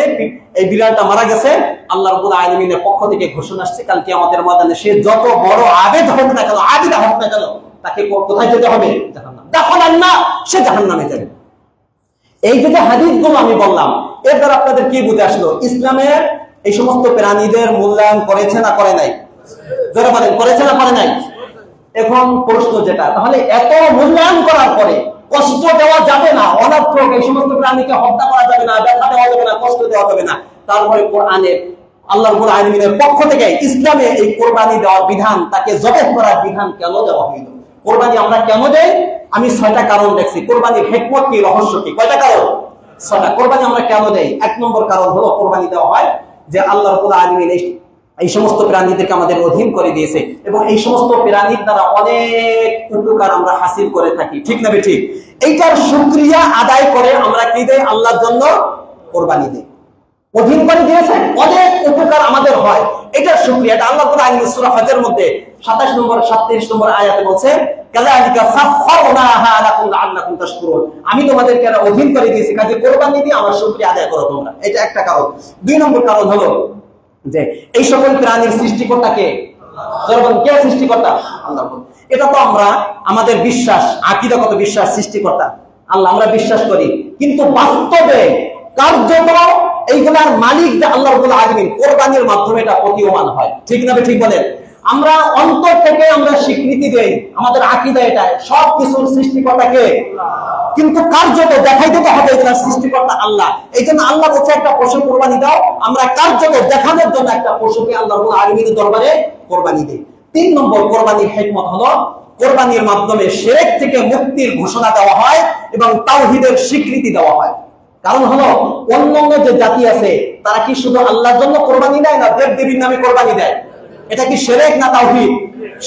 এই বিড়ালটা মারা গেছে। আল্লাহ রাব্বুল আলামিনের পক্ষ থেকে ঘোষণা আসছে কাল কিয়ামতের ময়দানে সে যত বড় আবেদ হোক না কেন, আবিদা হোক না কেন, তাকে কোথায় যেতে হবে? জাহান্নাম। দাখালান নার, সে জাহান্নামে যাবে। এই যে হাদিসগুলো আমি বললাম, এর দ্বারা আপনাদের কি বুঝে আসলো? ইসলামের এই সমস্ত প্রাণীদের মূল্যায়ন করেছে না করে নাই? যারা বলেন করেছে না করে নাই? এখন প্রশ্ন যেটা, তাহলে এত মূল্যায়ন করার পরে কষ্ট দেওয়া যাবে না, অনর্থক এই সমস্ত প্রাণীকে হত্যা করা যাবে না, ব্যথা দেওয়া যাবে না, কষ্ট দেওয়া যাবে না, তারপরে কোরআনে আল্লাহ রাব্বুল আলামিনের পক্ষ থেকে ইসলামে এই কোরবানি দেওয়ার বিধান, তাকে জবাহ করার বিধান কেন দেওয়া হইল? কোরবানি আমরা কেন দেই? আমি 6টা কারণ দেখছি। কোরবানির হিকমত কি, রহস্য কি? কয়টা কারণ? 6টা। কোরবানি আমরা কেন দেই? 1 নম্বর কারণ হলো কোরবানি দেওয়া হয় যে আল্লাহ রাব্বুল আলামিন এই সমস্ত প্রাণীদেরকে আমাদের অধীন করে দিয়েছে এবং এই সমস্ত প্রাণীর দ্বারা অনেক উপকার আমরা হাসিল করে থাকি, ঠিক না ঠিক? এইটার শুকরিয়া আদায় করে আমরা কি দেই? আল্লাহর জন্য কোরবানি দেই। অধীন করে দিয়েছে, অনেক উপকার আমাদের হয়, এটার শুকরিয়া। এটা আল্লাহ তাআলা সূরা হজের মধ্যে 27 নম্বর 37 নম্বর আয়াতে বলছে কাযালিকা সাখখারনাহা লাকুম লাআল্লাকুম তাশকুরুন। আমি তোমাদেরকে অধীন করে দিয়েছি, কাজে কোরবানি দিয়ে আমার শুকরিয়া আদায় করো তোমরা। এটা একটা কারণ। 2 নম্বর কারণ হলো যে এই সকল প্রাণীর সৃষ্টিকর্তা কে? যখন কে সৃষ্টিকর্তা? আল্লাহ। এটা তো আমরা আমাদের বিশ্বাস, আকীদাগত বিশ্বাস, সৃষ্টিকর্তা আল্লাহ আমরা বিশ্বাস করি, কিন্তু বাস্তবে কার্যত এইগুলার মালিক যে আল্লাহ রাব্বুল আলামিন, কোরবানির মাধ্যমে এটা প্রতীয়মান হয়, ঠিক না ঠিক বলেন? আমরা অন্তর থেকে আমরা স্বীকৃতি দেই, আমাদের আকীদা এটা সব কিছুর সৃষ্টিকর্তা কে, কিন্তু কার্যত দেখাইতে তো হবে এটা সৃষ্টিকর্তা আল্লাহ। এইজন্য আল্লাহ বলছে একটা পশু কোরবানি দাও, আমরা কার্যত দেখানোর জন্য একটা পশুকে আল্লাহ রাব্বুল আলামিনের দরবারে কোরবানি দেই। 3 নম্বর কোরবানির হিকমত হলো কোরবানির মাধ্যমে শিরক থেকে মুক্তির ঘোষণা দেওয়া হয় এবং তাওহীদের স্বীকৃতি দেওয়া হয়। কারণ হলো অন্যান্য যে জাতি আছে তারা কি শুধু আল্লাহর জন্য কোরবানি দেয় না দেব দেবীর নামে কোরবানি দেয়? এটা কি শিরক না তাওহীদ?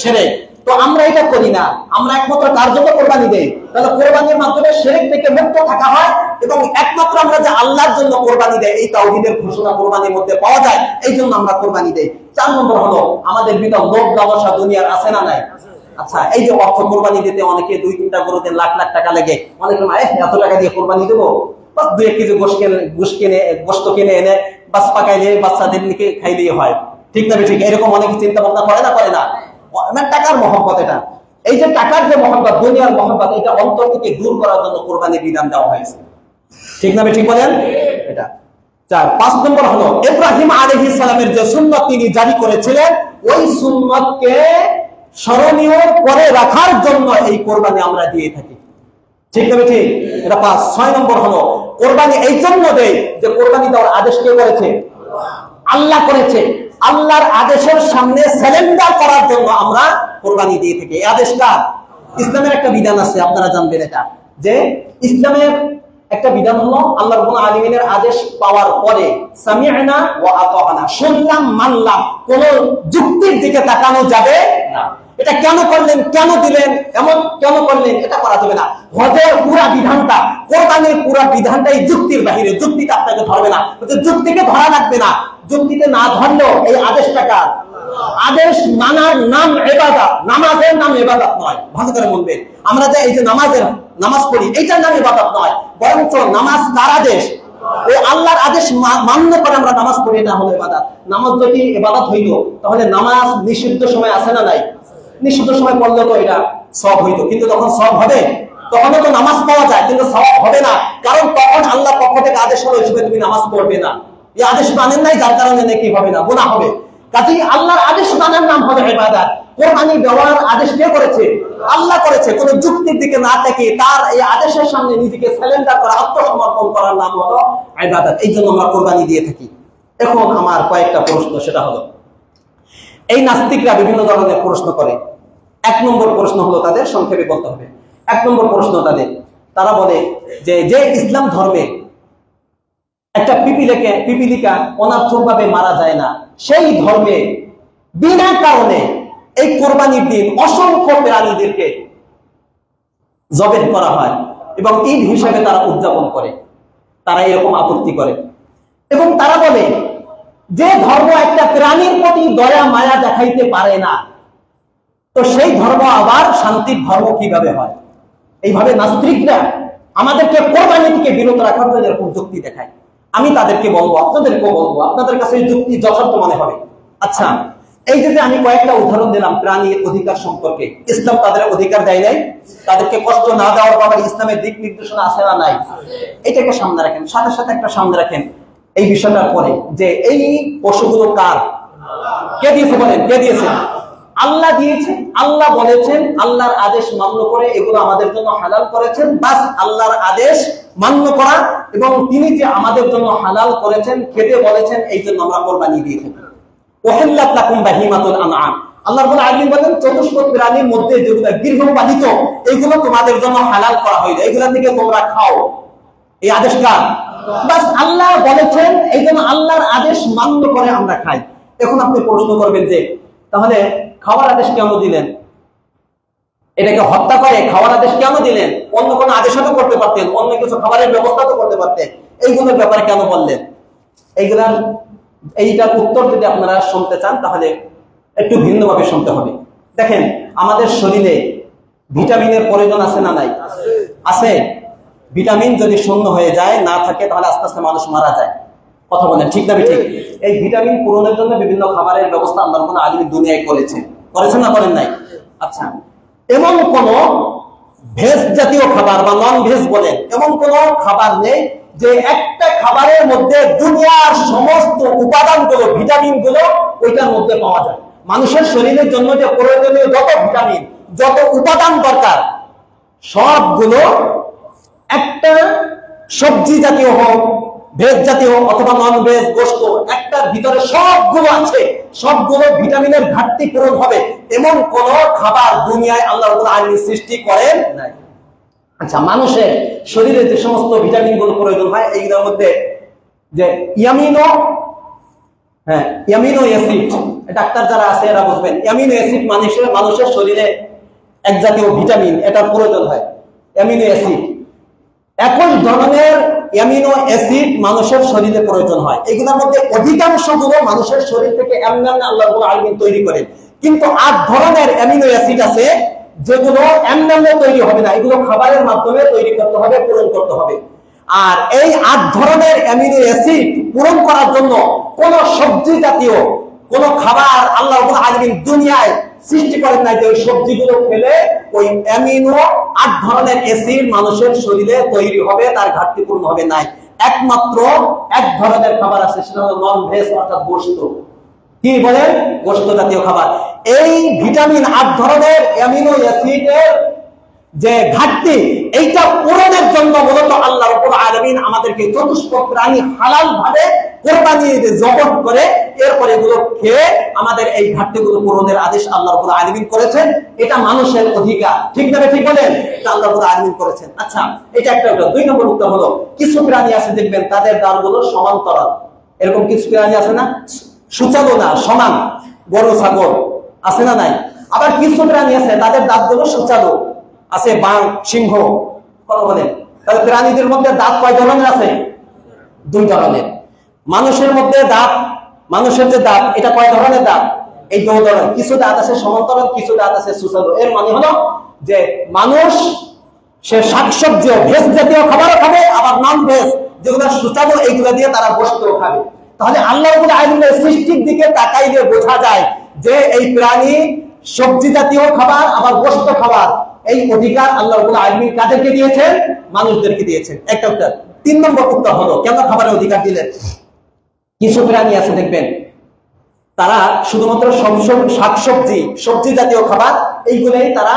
শিরক। তো আমরা এটা করি না, আমরা একমাত্র কার জন্য কোরবানি দেই? তাহলে কোরবানির মাধ্যমে শিরক থেকে মুক্ত থাকা হয় এবং একমাত্র আমরা যে আল্লাহর জন্য কোরবানি দেই এই তাওহীদের ঘোষণা কোরবানির মধ্যে পাওয়া যায়, এই জন্য আমরা কোরবানি দেই। 4 নম্বর হলো আমাদের ভিতর লোভ লালসা দুনিয়ার আছে না নাই? আচ্ছা, এই যে অর্থ কোরবানি দিতে অনেকে 2-3টা গরুতে লাখ লাখ টাকা লাগে, অনেকে এত টাকা দিয়ে কোরবানি দেবো, বাস 2-1 কেজি গোশত কিনে এনে বাস পাকাইলে বাচ্চাদের নিকে খাইলেই হয়, ঠিক না ঠিক? এরকম অনেকে চিন্তা ভাবনা করে না? করে না? টাকার মহব্বত। এটা এই যে টাকার যে মহব্বত, দুনিয়ার মহব্বত, এটা অন্তর থেকে দূর করার জন্য কোরবানির বিধান দেওয়া হয়েছে, ঠিক না ঠিক বলেন? এটা 4। 5 নম্বর হলো ইব্রাহিম আলাইহিস সালামের যে সুন্নাত তিনি জারি করেছিলেন, ওই সুন্নাতকে স্মরণীয় করে রাখার জন্য এই কোরবানি আমরা দিয়ে থাকি, ঠিক না ঠিক? এটা 5। 6 নম্বর হলো কোরবানি এই জন্য দেয় যে কোরবানি দেওয়ার আদেশ কে করেছে? আল্লাহ করেছে। আল্লাহর আদেশের সামনে সারেন্ডার করার জন্য আমরা কোরবানি দিয়ে থাকি। এই আদেশটা ইসলামের একটা বিধান আছে, আপনারা জানবেন এটা, যে ইসলামের একটা বিধান হলো আল্লাহ রাব্বুল আলামিনের আদেশ পাওয়ার পরে সামি'না ওয়া আতা'না, শুনলাম মানলাম, কোন যুক্তির দিকে তাকানো যাবে না। এটা কেন করলেন, কেন দিলেন, এমন কেন করলেন, এটা করা যাবে না। হজের পুরা বিধানটা, কোরবানির পুরা বিধানটাই যুক্তির বাহিরে, যুক্তিটা আপনাকে ধরবে না, যুক্তিকে ধরা লাগবে না। যুক্তিতে না ধরলেও এই আদেশটা কার? আদেশ মানার নাম ইবাদত, নামাজের নাম ইবাদত নয়। ভালো করে বলবেন, আমরা যে এই যে নামাজ পড়ি এইটার নাম ইবাদত নয়, বরঞ্চ নামাজ কার আদেশ? ওই আল্লাহর আদেশ মান্য করে আমরা নামাজ পড়ি, এটা হলো ইবাদত। নামাজ যদি ইবাদত হইল তাহলে নামাজ নিষিদ্ধ সময় আছে না নাই? নিষিদ্ধ সময় পড়লে তো এটা সওয়াব হইতো, কিন্তু তখন সওয়াব হবে? তখন তো নামাজ পাওয়া যায় কিন্তু সওয়াব হবে না, কারণ তখন আল্লাহর পক্ষ থেকে আদেশ হলো তুমি নামাজ পড়বে না। এই আদেশ মানেন নাই, যার কারণে নাকি হবে না, গুনাহ হবে। কাজেই আল্লাহর আদেশ মানার নাম হবে ইবাদত। কোরবানি দেওয়ার আদেশ কে করেছে? আল্লাহ করেছে। কোন যুক্তির দিকে না তাকিয়ে তার এই আদেশের সামনে নিজেকে সারেন্ডার করা, আত্মসমর্পণ করার নাম হলো ইবাদত। এই জন্য আমরা কোরবানি দিয়ে থাকি। এখন আমার কয়েকটা প্রশ্ন, সেটা হলো এই নাস্তিকরা বিভিন্ন ধরনের প্রশ্ন করে। 1 নম্বর প্রশ্ন হলো তাদের, সংক্ষেপে বলতে হবে। 1 নম্বর প্রশ্ন তাদের, তারা বলে যে যে ইসলাম ধর্মে একটা পিপিলিকা অনার্থকভাবে মারা যায় না, সেই ধর্মে বিনা কারণে এই কোরবানির দিন অসংখ্য প্রাণীদেরকে জবেহ করা হয় এবং ঈদ হিসেবে তারা উদযাপন করে। তারা এরকম আপত্তি করে এবং তারা বলে যে ধর্ম একটা প্রাণীর প্রতি দয়া মায়া দেখাইতে পারে না, তো সেই ধর্ম আবার শান্তির ধর্ম কিভাবে হয়? এইভাবে নাস্তিকরা আমাদেরকে কোরবানি থেকে বিরত রাখার জন্য এরকম যুক্তি দেখায়। আমি তাদেরকে বলবো, আপনাদেরকেও বলবো, আপনাদের কাছে এই যুক্তি যথার্থ মনে হবে। আচ্ছা, এই যে আমি কয়েকটা উদাহরণ দিলাম প্রাণীর অধিকার সম্পর্কে, ইসলাম তাদের অধিকার দেয় নাই? তাদেরকে কষ্ট না দেওয়ার ব্যাপারে ইসলামের দিক নির্দেশনা আছে না নাই? এটাকে সামনে রাখেন, সাথে সাথে একটা সামনে রাখেন এই বিষয়টার পরে যে এই পশুগুলো কার? কে দিয়েছে বলেন? কে দিয়েছে? আল্লাহ দিয়েছে। আল্লাহ বলেছেন, আল্লাহর আদেশ মান্য করে এগুলো আমাদের জন্য হালাল করেছেন। বাস আল্লাহর আদেশ মান্য করা এবং তিনি যে আমাদের জন্য হালাল করেছেন, খেতে বলেছেন, এই জন্য আমরা কোরবানি দিয়ে থাকি। ওহিল্লাত লাকুম বাহিমাতুল আনআম, আল্লাহ রাব্বুল আলামিন বলেন চতুষ্পদ প্রাণীর মধ্যে যেগুলো গৃহপালিত এগুলো তোমাদের জন্য হালাল করা হয়েছে, এগুলা থেকে তোমরা খাও। এই আদেশ কার? বাস আল্লাহ বলেছেন, এই জন্য আল্লাহর আদেশ মান্য করে আমরা খাই। এখন আপনি প্রশ্ন করবেন যে তাহলে খাওয়ার আদেশ কেন দিলেন? এটাকে হত্যা করে খাওয়ার আদেশ কেন দিলেন? অন্য কোনো আদেশও তো করতে পারতেন, অন্য কিছু খাবারের ব্যবস্থা তো করতে পারতেন, এইগুলোর ব্যাপারে কেন বললেন? এইটার উত্তর যদি আপনারা শুনতে চান তাহলে একটু ভিন্নভাবে শুনতে হবে। দেখেন, আমাদের শরীরে ভিটামিনের প্রয়োজন আছে না নাই? আছে। ভিটামিন যদি শূন্য হয়ে যায়, না থাকে, তাহলে আস্তে আস্তে মানুষ মারা যায়। কথা বলেন ঠিক না ঠিক? এই ভিটামিন পূরণের জন্য বিভিন্ন খাবারের ব্যবস্থা আল্লাহ রাব্বুল আলামিন দুনিয়ায় করেছেন না করেন নাই? আচ্ছা, এমন কোন ভেজ জাতীয় খাবার বা নন ভেজ বলেন, এমন কোন খাবার নেই যে একটা খাবারের মধ্যে দুনিয়ার সমস্ত উপাদানগুলো, ভিটামিনগুলো ওইটার মধ্যে পাওয়া যায়। মানুষের শরীরের জন্য যে প্রয়োজনীয় যত ভিটামিন, যত উপাদান দরকার, সবগুলো একটা সবজি জাতীয় হোক, ভেজ জাতীয় অথবা নন ভেজ গোশত, একটার ভিতরে সবগুলো আছে। সবগুলো ভিটামিনের ঘাটতি পূরণ হবে এমন কোন খাবার দুনিয়ায় আল্লাহ রাব্বুল আলামিন সৃষ্টি করেন নাই। আচ্ছা, মানুষের শরীরে যে সমস্ত ভিটামিন গুলো প্রয়োজন হয়, এইগুলোর মধ্যে যে অ্যামিনো অ্যাসিড, ডাক্তার যারা আছে এরা বুঝবেন, অ্যামিনো অ্যাসিড মানুষের শরীরে এক জাতীয় ভিটামিন, এটার প্রয়োজন হয় অ্যামিনো অ্যাসিড। 21 ধরনের অ্যামিনো অ্যাসিড মানুষের শরীরে প্রয়োজন হয়। এগুলোর মধ্যে অধিকাংশগুলো মানুষের শরীর থেকে এমনি আল্লাহ রাব্বুল আলামিন তৈরি করেন, কিন্তু 8 ধরনের অ্যামিনো অ্যাসিড আছে যেগুলো এমনি তৈরি হবে না, এগুলো খাবারের মাধ্যমে তৈরি করতে হবে, পূরণ করতে হবে। আর এই 8 ধরনের অ্যামিনো অ্যাসিড পূরণ করার জন্য কোন সবজি জাতীয় কোন খাবার আল্লাহ রাব্বুল আলামিন দুনিয়ায় সৃষ্টি করেন নাই যে ওই সবজিগুলো খেলে ওই অ্যামিনো 8 ধরনের অ্যাসিড মানুষের শরীরে তৈরি হবে, তার ঘাটতি পূর্ণ হবে নাই। একমাত্র এক ধরনের খাবার আছে, সেটা হলো নন ভেজ, অর্থাৎ গোশত। কি বলেন? গোশত জাতীয় খাবার। এই ভিটামিন 8 ধরনের অ্যামিনো অ্যাসিডের যে ঘাটতি, এইটা পূরণের জন্য মূলত আল্লাহ রাব্বুল আলামিন আমাদেরকে চতুষ্পদ প্রাণী হালাল ভাবে কোরবানি জবাহ করে এরপরে এগুলো খেয়ে আমাদের এই ঘাটতিগুলো পূরণের আদেশ আল্লাহ রাব্বুল আলামিন করেছেন। এটা মানুষের অধিকার, ঠিক না? ঠিক বলেন? এটা আল্লাহ রাব্বুল আলামিন করেছেন। আচ্ছা, এটা একটা উত্তর। 2 নম্বর উত্তর হলো, কিছু প্রাণী আছে দেখবেন তাদের দাঁতগুলো সমান্তরাল। এরকম কিছু প্রাণী আছে না, সুচালো না, সমান, গরু ছাগল আছে না নাই? আবার কিছু প্রাণী আছে তাদের দাঁতগুলো সুচালো আছে, বাঘ, সিংহ। কথা বলেন? তাহলে প্রাণীদের মধ্যে দাঁত কয় ধরনের আছে? 2 ধরনের। মানুষের মধ্যে দাঁত, মানুষের যে দাঁত, এটা কয় ধরনের দাঁত? এই 2 ধরনের। কিছু দাঁত আছে সমান্তরাল, কিছু দাঁত আছে সুচালো। এর মানে হলো যে মানুষ সে শাকসবজি ভেজ জাতীয় খাবারও খাবে, আবার নন ভেজ যেগুলো সুচালো এইগুলো দিয়ে তারা গোশত খাবে। তাহলে আল্লাহ রাব্বুল আলামিনের সৃষ্টির দিকে তাকাইলে বোঝা যায় যে এই প্রাণী সবজি জাতীয় খাবার আবার গোশত খাবার, এই অধিকার আল্লাহ রাব্বুল আলামিন কাদেরকে দিয়েছেন? মানুষদেরকে দিয়েছেন। একটা উত্তর। 3 নম্বর উত্তর হলো, কেন খাবারের অধিকার দিলেন? কিছু প্রাণী আছে দেখবেন তারা শুধুমাত্র শাকসবজি, সবজি জাতীয় খাবার এইগুলাই তারা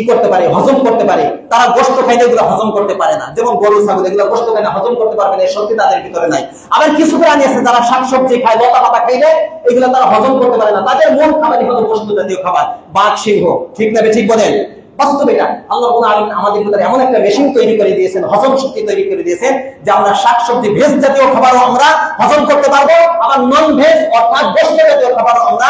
করতে পারে, হজম করতে পারে। তারা গোশত খাইলে এগুলো হজম করতে পারে না, যেমন গরু ছাগল, এগুলো গোশত খায় না, হজম করতে পারবে না, এই শক্তি তাদের ভিতরে নাই। আবার কিছু প্রাণী আছে যারা শাকসবজি খায়, লতা পাতা খাইলে এগুলো তারা হজম করতে পারে না, তাদের মূল খাবারই হলো গোশত জাতীয় খাবার, বাঘ, সিংহ। ঠিক না? ঠিক বলেন? বাস্তবে এটা আল্লাহ রাব্বুল আলামিন আমাদের ভিতরে এমন একটা মেশিন তৈরি করে দিয়েছেন, হজম শক্তি তৈরি করে দিয়েছেন যে আমরা শাকসবজি ভেজ জাতীয় খাবারও আমরা হজম করতে পারবো, আবার নন ভেজ অর্থাৎ গোশত জাতীয় খাবারও আমরা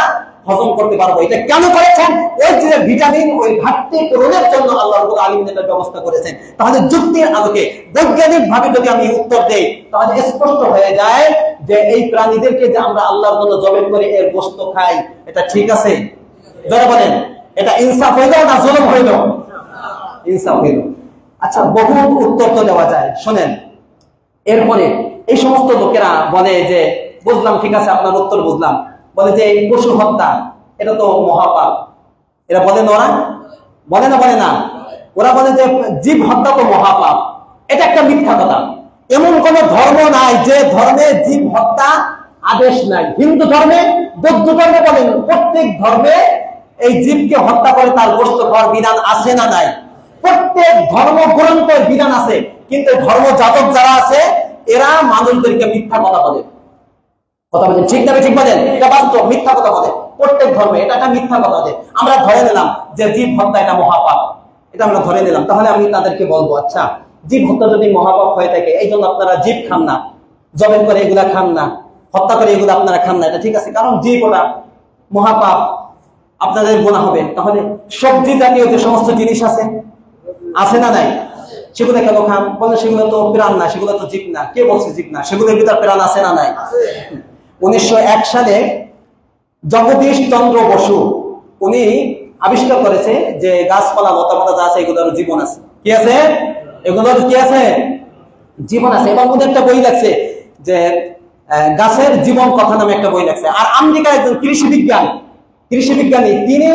হজম করতে পারবো। এটা কেন করেছেন? ওই যে ভিটামিন, ওই ঘাটতি পূরণের জন্য আল্লাহ রাব্বুল আলামিন এটা ব্যবস্থা করেছেন। তাহলে যুক্তির আলোকে বৈজ্ঞানিক ভাবে যদি আমি উত্তর দেই তাহলে স্পষ্ট হয়ে যায় যে এই প্রাণীদেরকে যে আমরা আল্লাহর জন্য জবাই করে এর গোশত খাই, এটা ঠিক আছে? যারা বলেন এটা ইনসাফ হইল না জুলুম হইল? ইনসাফ হইল। আচ্ছা, বহু উত্তর তো দেওয়া যায়, শোনেন। এরপরে এই সমস্ত লোকেরা বলে যে বুঝলাম, ঠিক আছে, আপনার উত্তর বুঝলাম, বলে যে এই পশু হত্যা এটা তো মহাপাপ। এরা বলে না? ওরা বলে না? বলে না? ওরা বলে যে জীব হত্যা তো মহাপাপ। এটা একটা মিথ্যা কথা। এমন কোন ধর্ম নাই যে ধর্মে জীব হত্যা আদেশ নাই। হিন্দু ধর্মে, বৌদ্ধ ধর্মে বলেন, প্রত্যেক ধর্মে এই জীবকে হত্যা করে তার গোশত খাওয়ার বিধান আছে না নাই? প্রত্যেক ধর্মগ্রন্থের বিধান আছে। কিন্তু ধর্ম যাজক যারা আছে এরা মানুষদেরকে মিথ্যা কথা বলে। কথা বলেন ঠিক না? ঠিক বলেন? এটা বাস্তব, মিথ্যা কথা বলে প্রত্যেক ধর্মে। এটা একটা মিথ্যা কথা যে আমরা ধরে নিলাম যে জীব হত্যা এটা মহাপাপ, এটা আমরা ধরে নিলাম। তাহলে আমি তাদেরকে বলবো, আচ্ছা, জীব হত্যা যদি মহাপাপ হয়ে থাকে, এই জন্য আপনারা জীব খান না, জবেন করে এগুলা খান না, হত্যা করে এগুলো আপনারা খান না, এটা ঠিক আছে, কারণ জীব ওটা মহাপাপ, আপনাদের গুনাহ হবে। তাহলে সবজি জাতীয় যে সমস্ত জিনিস আছে না নাই, সেগুলো কেন খান? বলে সেগুলো তো প্রাণ না, সেগুলো তো জীব না। কে বলছে জীব না? সেগুলোর ভিতর প্রাণ আছে না নাই? 1901 সালে জগদীশ চন্দ্র বসু উনি আবিষ্কার করেছে যে গাছপালা লতাপাতা যা আছে এগুলোর জীবন আছে। কি আছে? এগুলোর কি আছে? জীবন আছে। এবং ওদের একটা বই লাগছে যে গাছের জীবন কথা নামে একটা বই লাগছে। আর আমেরিকার একজন কৃষি বিজ্ঞানী তিনি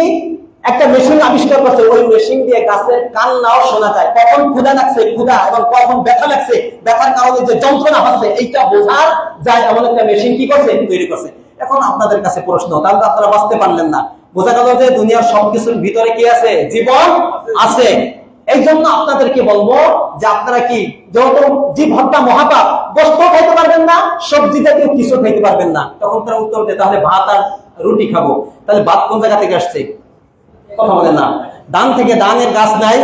একটা মেশিন আবিষ্কার করছে। ওই মেশিন দিয়ে গাছের কান্নাও শোনা যায়, কখন ক্ষুধা লাগছে ক্ষুধা, এবং কখন ব্যথা লাগছে ব্যথার কারণে যে যন্ত্রণা হচ্ছে এইটা বোঝার যায় এমন একটা মেশিন কি করছে? তৈরি করছে। এখন আপনাদের কাছে প্রশ্ন, তাহলে তো আপনারা বাঁচতে পারলেন না। বোঝা গেল যে দুনিয়ার সবকিছুর ভিতরে কি আছে? জীবন আছে। এই জন্য আপনাদেরকে বলবো যে আপনারা কি, যেহেতু জীব হত্যা মহাপাপ, গোশত খাইতে পারবেন না, সবজি জাতীয় কিছু খাইতে পারবেন না, তখন তারা উত্তর দেয় তাহলে ভাত আর রুটি খাবো। তাহলে ভাত কোন জায়গা থেকে আসছে? কথা বলে না। ধান থেকে, ধানের গাছ নাই।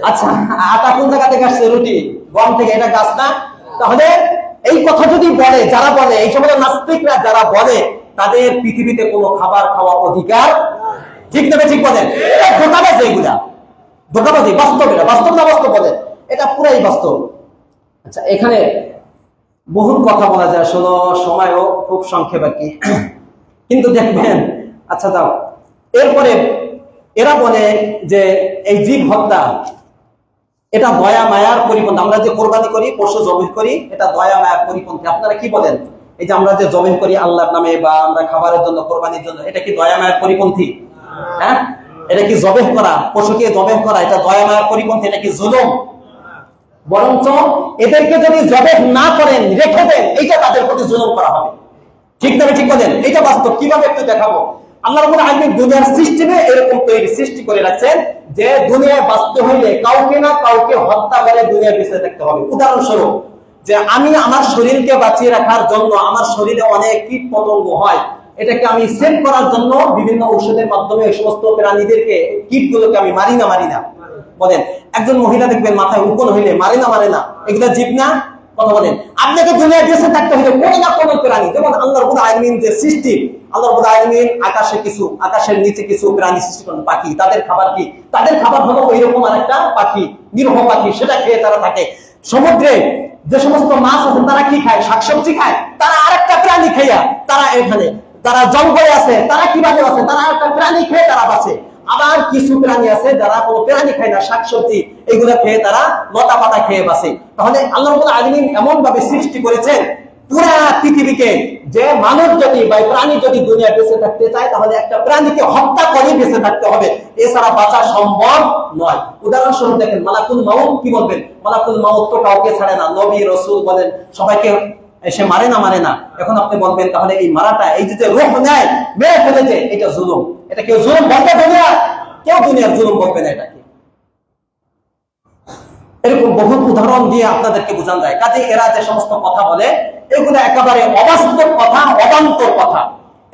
আচ্ছা, আটা কোন জায়গা থেকে আসছে? রুটি, গম থেকে, এটা গাছ না? তাহলে এই কথা যদি বলে যারা বলে, এই সমস্ত নাস্তিকরা যারা বলে, তাদের পৃথিবীতে কোনো খাবার খাওয়ার অধিকার, ঠিক না? ঠিক বলেন? এটা ধোঁকাবাজি, এগুলা ধোঁকাবাজি। বাস্তব, এটা বাস্তব না বাস্তব বলে? এটা পুরাই বাস্তব। আচ্ছা, এখানে বহুত কথা বলা যায়, আসলে সময়ও খুব সংক্ষেপ আর কি, কিন্তু দেখবেন। আচ্ছা দাও, এরপরে এরা বলে যে এই জীব হত্যা এটা দয়া মায়ার পরিপন্থী। আমরা যে কোরবানি করি, পশু জবাই করি, এটা দয়া মায়ার পরিপন্থী। আপনারা কি বলেন? এই যে আমরা যে জবাই করি আল্লাহর নামে বা আমরা খাবারের জন্য, কোরবানির জন্য, এটা কি দয়া মায়ার পরিপন্থী? হ্যাঁ, এটা কি জবাই করা, পশুকে জবাই করা, এটা দয়া মায়ার পরিপন্থী? এটা কি জুলুম? বরঞ্চ এদেরকে যদি জবাই না করেন, রেখে দেন, এইটা তাদের প্রতি জুলুম করা হবে। ঠিক না? ঠিক বলেন? এটা বাস্তব। কিভাবে একটু দেখাবো। আল্লাহ রাব্বুল আলামিন দুনিয়ার সিস্টেমে এরকম সৃষ্টি করে রাখছেন যে দুনিয়ায় বাঁচতে হইলে কাউকে না কাউকে হত্যা করে দুনিয়া বেঁচে থাকতে হবে। উদাহরণস্বরূপ, যে আমি আমার শরীরকে বাঁচিয়ে রাখার জন্য, আমার শরীরে অনেক কীট পতঙ্গ হয়, এটাকে আমি সেভ করার জন্য বিভিন্ন ঔষধের মাধ্যমে এই সমস্ত প্রাণীদেরকে, কীটগুলোকে আমি মারি না? বলেন, একজন মহিলা দেখবেন মাথায় উকুন হইলে মারে না? এগুলা জীব না? কথা বলেন। আপনাকে দুনিয়ায় বেঁচে থাকতে হলে কোনো না কোনো প্রাণী, যেমন আল্লাহ রাব্বুল আলামিন যে সৃষ্টি, আল্লাহ রাব্বুল আলামিন আকাশে কিছু, আকাশের নিচে কিছু প্রাণী সৃষ্টি করেন, পাখি। তাদের খাবার কি? তাদের খাবার হলো ওইরকম আরেকটা পাখি, নিরহ পাখি, সেটা খেয়ে তারা থাকে। সমুদ্রে যে সমস্ত মাছ আছে তারা কি খায়? শাকসবজি খায়। তারা আরেকটা প্রাণী খাইয়া তারা এখানে, তারা জঙ্গলে আছে, তারা কিভাবে আছে? তারা একটা প্রাণী খেয়ে তারা বাঁচে। আবার কিছু প্রাণী আছে যারা কোনো প্রাণী খায় না, শাকসবজি এগুলো খেয়ে তারা লতা পাতা খেয়ে বাঁচে। তাহলে আল্লাহ রাব্বুল আলামিন এমন ভাবে সৃষ্টি করেছেন পুরা পৃথিবীকে, যে মানুষ যদি বা প্রাণী যদি দুনিয়া বেঁচে থাকতে চায় তাহলে একটা প্রাণীকে হত্যা করে বেঁচে থাকতে হবে, এছাড়া বাঁচা সম্ভব নয়। উদাহরণস্বরূপ দেখেন, মালাকুল মাউত কি বলবেন? মালাকুল মাউত তো কাউকে ছাড়ে না, নবী রাসূল বলেন সবাইকে সে মারে না। এখন আপনি বলবেন তাহলে এই মারাটা, এই যে রূহ নেয়, মেরে ফেলেছে, এটা জুলুম। এটা কেউ জুলুম বলবে দুনিয়া? কেউ দুনিয়ার জুলুম বলবে না এটাকে। এরকম বহুত উদাহরণ দিয়ে আপনাদেরকে বোঝানো যায়। কাজে এরা যে সমস্ত কথা বলে এগুলো একেবারে অবাস্তব কথা, অবান্তর কথা।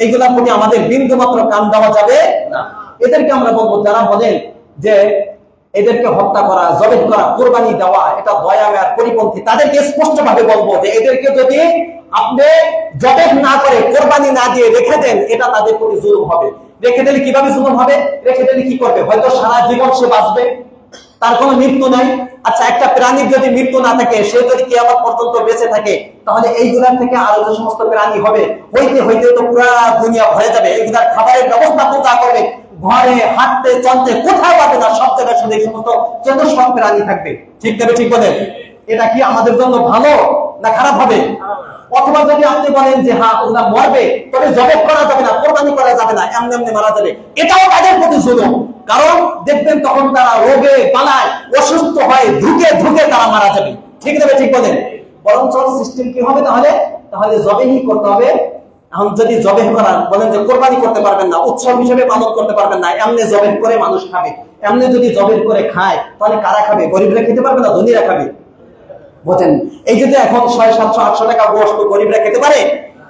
এইগুলোর প্রতি আমাদের বিন্দু মাত্র কান দেওয়া যাবে না। এদেরকে আমরা বলবো, যারা বলেন যে এদেরকে হত্যা করা, জবেহ করা, কোরবানি দেওয়া এটা দয়া মায়ার পরিপন্থী। তাদেরকে স্পষ্ট ভাবে বলবো যে এদেরকে যদি আপনি জবেহ না করে কোরবানি না দিয়ে রেখে দেন, এটা তাদের প্রতি জুলুম হবে। রেখে দিলে কিভাবে জুলুম হবে? রেখে দিলে কি করবে? হয়তো সারা জীবন সে বাঁচবে, তার কোনো মৃত্যু নাই। আচ্ছা, একটা প্রাণীর যদি মৃত্যু না থাকে, সে যদি কিয়ামত পর্যন্ত বেঁচে থাকে, তাহলে এইগুলার থেকে আরো যে সমস্ত প্রাণী হবে, হইতে হইতে তো পুরা দুনিয়া ভরে যাবে। এইগুলার খাবারের ব্যবস্থা কোথা করবে? ঘরে হাঁটতে চলতে কোথাও পাবে না, সব জায়গায় শুধু এই সমস্ত চতুষ্পদ প্রাণী থাকবে। ঠিক তবে ঠিক বলেন, এটা কি আমাদের জন্য ভালো না খারাপ হবে? অথবা যদি আপনি বলেন যে হ্যাঁ ওরা মরবে, তবে জবেহ করা যাবে না, কোরবানি করা যাবে না, এমনি এমনি মারা যাবে, এটাও তাদের প্রতি জুলুম। কারণ দেখবেন তখন তারা রোগে বালায় অসুস্থ হয়, ধুকে ধুকে তারা মারা যাবে। ঠিক তবে ঠিক বলেন, বরঞ্চ সিস্টেম কি হবে তাহলে? তাহলে জবেহই করতে হবে। এখন যদি জবেহ করার বলেন যে কোরবানি করতে পারবেন না, উৎসব হিসেবে পালন করতে পারবেন না, এমনি জবেহ করে মানুষ খাবে, এমনি যদি জবেহ করে খায়, তাহলে কারা খাবে? গরিবরা খেতে পারবে না, ধনীরা খাবে। বুঝেন, এই যে এখন 600-700-800 টাকা গোশত গরিবরা খেতে পারে,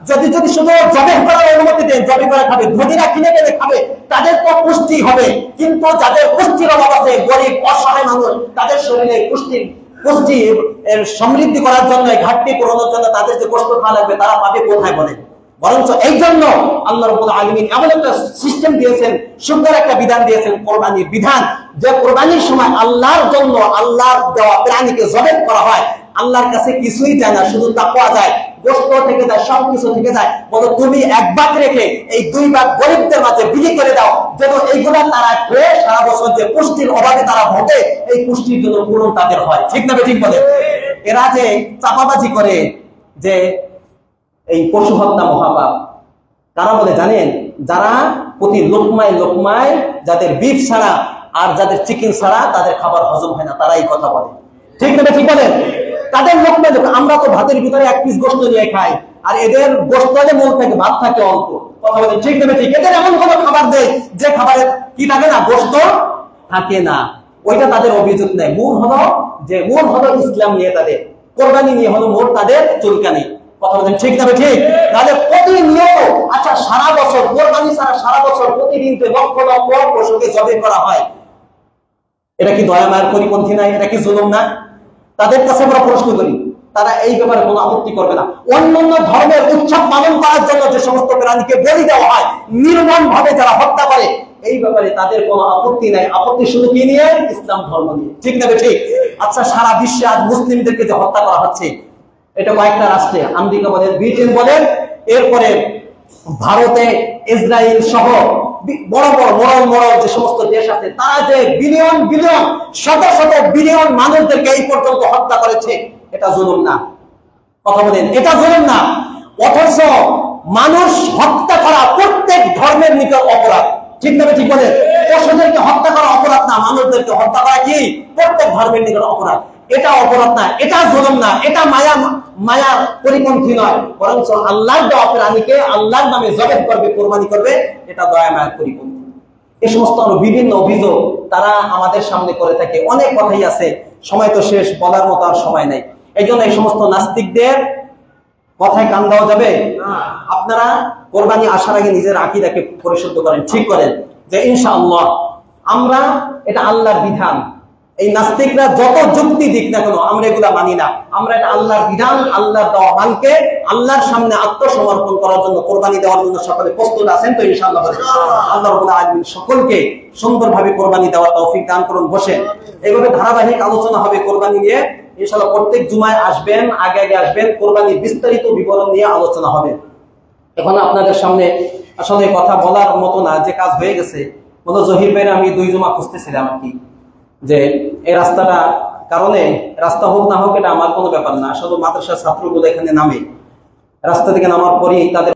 যদি যদি শুধু জবেহ করার অনুমতি দেন, জবেহ করে খাবে, ধনীরা কিনে কিনে খাবে, তাদের তো পুষ্টি হবে। কিন্তু যাদের পুষ্টির অভাব আছে, গরিব অসহায় মানুষ, তাদের শরীরে পুষ্টি সমৃদ্ধি করার জন্য, ঘাটতি পূরণের জন্য তাদের যে গোশত খাওয়া লাগবে, তারা পাবে কোথায় বলে? বরঞ্চ এই জন্য আল্লাহ রাব্বুল আলামিন এমন একটা সিস্টেম দিয়েছেন, সুন্দর একটা বিধান দিয়েছেন, কোরবানির বিধান, যে কোরবানির সময় আল্লাহর জন্য আল্লাহর দেওয়া প্রাণীকে জবেহ করা হয়। আল্লাহর কাছে কিছুই যায় না, শুধু তাকওয়া যায়, গোশত থেকে যায়, সবকিছু থেকে যায়। বলো তুমি এক ভাগ রেখে এই 2 ভাগ গরিবদের মাঝে বিলি করে দাও, যেন এইগুলা তারা খেয়ে সারা বছর যে পুষ্টির অভাবে তারা ভোগে, এই পুষ্টির জন্য পূরণ তাদের হয়। ঠিক না ঠিক বলে? এরা যে চাপাবাজি করে যে এই পশু হত্যা মহাপাপ, তারা বলে জানেন, যারা প্রতি লোকমায় লোকমায় যাদের বিফ ছাড়া আর যাদের চিকেন ছাড়া তাদের খাবার হজম হয় না, তারা এই কথা বলে। ঠিক না ঠিক বলেন? তাদের লোকমায় লোক, আমরা তো ভাতের ভিতরে 1 পিস গোশত নিয়ে খাই, আর এদের গোশতে মূল থেকে ভাত থাকে অল্প। কথা বলেন ঠিক না ঠিক? এদের এমন কোনো খাবার দেয় যে খাবারের কি থাকে না, গোশত থাকে না, ওইটা তাদের অভিযোগ নেই। মূল হলো ইসলাম নিয়ে তাদের, কোরবানি নিয়ে হলো মোট তাদের চুলকানি। কথা বলেন ঠিক না ঠিক? তাহলে প্রতিনিয়ত, আচ্ছা সারা বছর কোরবানি ছাড়া সারা বছর প্রতিদিন লক্ষ লক্ষ পশুকে জবেহ করা হয়, এটা কি দয়া মায়ের পরিপন্থী নাই? এটা কি জুলুম না? তাদের কাছে আমরা প্রশ্ন করি, তারা এই ব্যাপারে কোনো আপত্তি করবে না। অন্যান্য ধর্মের উৎসব পালন করার জন্য যে সমস্ত প্রাণীকে বলি দেওয়া হয়, নির্মম ভাবে যারা হত্যা করে, এই ব্যাপারে তাদের কোনো আপত্তি নাই। আপত্তি শুধু কি নিয়ে? ইসলাম ধর্ম নিয়ে। ঠিক না ঠিক? আচ্ছা সারা বিশ্বে আজ মুসলিমদেরকে যে হত্যা করা হচ্ছে, এটা কয়েকটা রাষ্ট্রে, আমেরিকা বলেন, ব্রিটেন বলেন, এরপরে ভারতে, ইসরায়েল সহ বড় বড় মোড়ল যে সমস্ত দেশ আছে, তারা যে বিলিয়ন বিলিয়ন শত শত বিলিয়ন মানুষদেরকে এই পর্যন্ত হত্যা করেছে, এটা জুলুম না? কথা বলেন, এটা জুলুম না? অথচ মানুষ হত্যা করা প্রত্যেক ধর্মের নিকট অপরাধ। ঠিক না ঠিক বলেন? পশুদেরকে হত্যা করা অপরাধ না, মানুষদেরকে হত্যা করা কি প্রত্যেক ধর্মের নিকট অপরাধ। এটা অপরাধ না, এটা জুলুম না, এটা মায়ার পরিপন্থী নয়, বরঞ্চ আল্লাহর দেওয়া প্রাণীকে আল্লাহর নামে জবেহ করবে, কোরবানি করবে, এটা দয়া মায়ার পরিপন্থী। এই সমস্ত বিভিন্ন অভিযোগ তারা আমাদের সামনে করে থাকে। অনেক কথাই আছে, সময় তো শেষ, বলার মতো আর সময় নাই। এই জন্য এই সমস্ত নাস্তিকদের কথায় কান দেওয়া যাবে না। আপনারা কোরবানি আসার আগে নিজের আকীদাকে পরিশুদ্ধ করেন, ঠিক করেন যে ইনশাআল্লাহ আমরা, এটা আল্লাহর বিধান। এই নাস্তিকরা যত যুক্তি দিক না কেন, আমরা এগুলা মানি না। আমরা এটা আল্লাহর বিধান, আল্লাহর দেওয়া মানকে আল্লাহর সামনে আত্মসমর্পণ করার জন্য, কোরবানি দেওয়ার জন্য সকলে প্রস্তুত আছেন তো ইনশাআল্লাহ? আল্লাহ রাব্বুল আলামিন সকলকে সুন্দরভাবে কোরবানি দেওয়ার তৌফিক দান করুন। বসেন, এইভাবে ধারাবাহিক আলোচনা হবে কোরবানি নিয়ে ইনশাআল্লাহ। প্রত্যেক জুমায় আসবেন, আগে আগে আসবেন, কোরবানির বিস্তারিত বিবরণ নিয়ে আলোচনা হবে। এখন আপনাদের সামনে আসলে কথা বলার মতো না, যে কাজ হয়ে গেছে। বলো জহির ভাইরা আমি 2 জুমা খুঁজতেছিলাম আর কি, যে এই রাস্তাটা কারণে, রাস্তা হোক না হোক এটা আমার কোনো ব্যাপার না, আসলে মাদ্রাসার ছাত্রগুলো এখানে নামে, রাস্তা থেকে নামার পরেই তাদের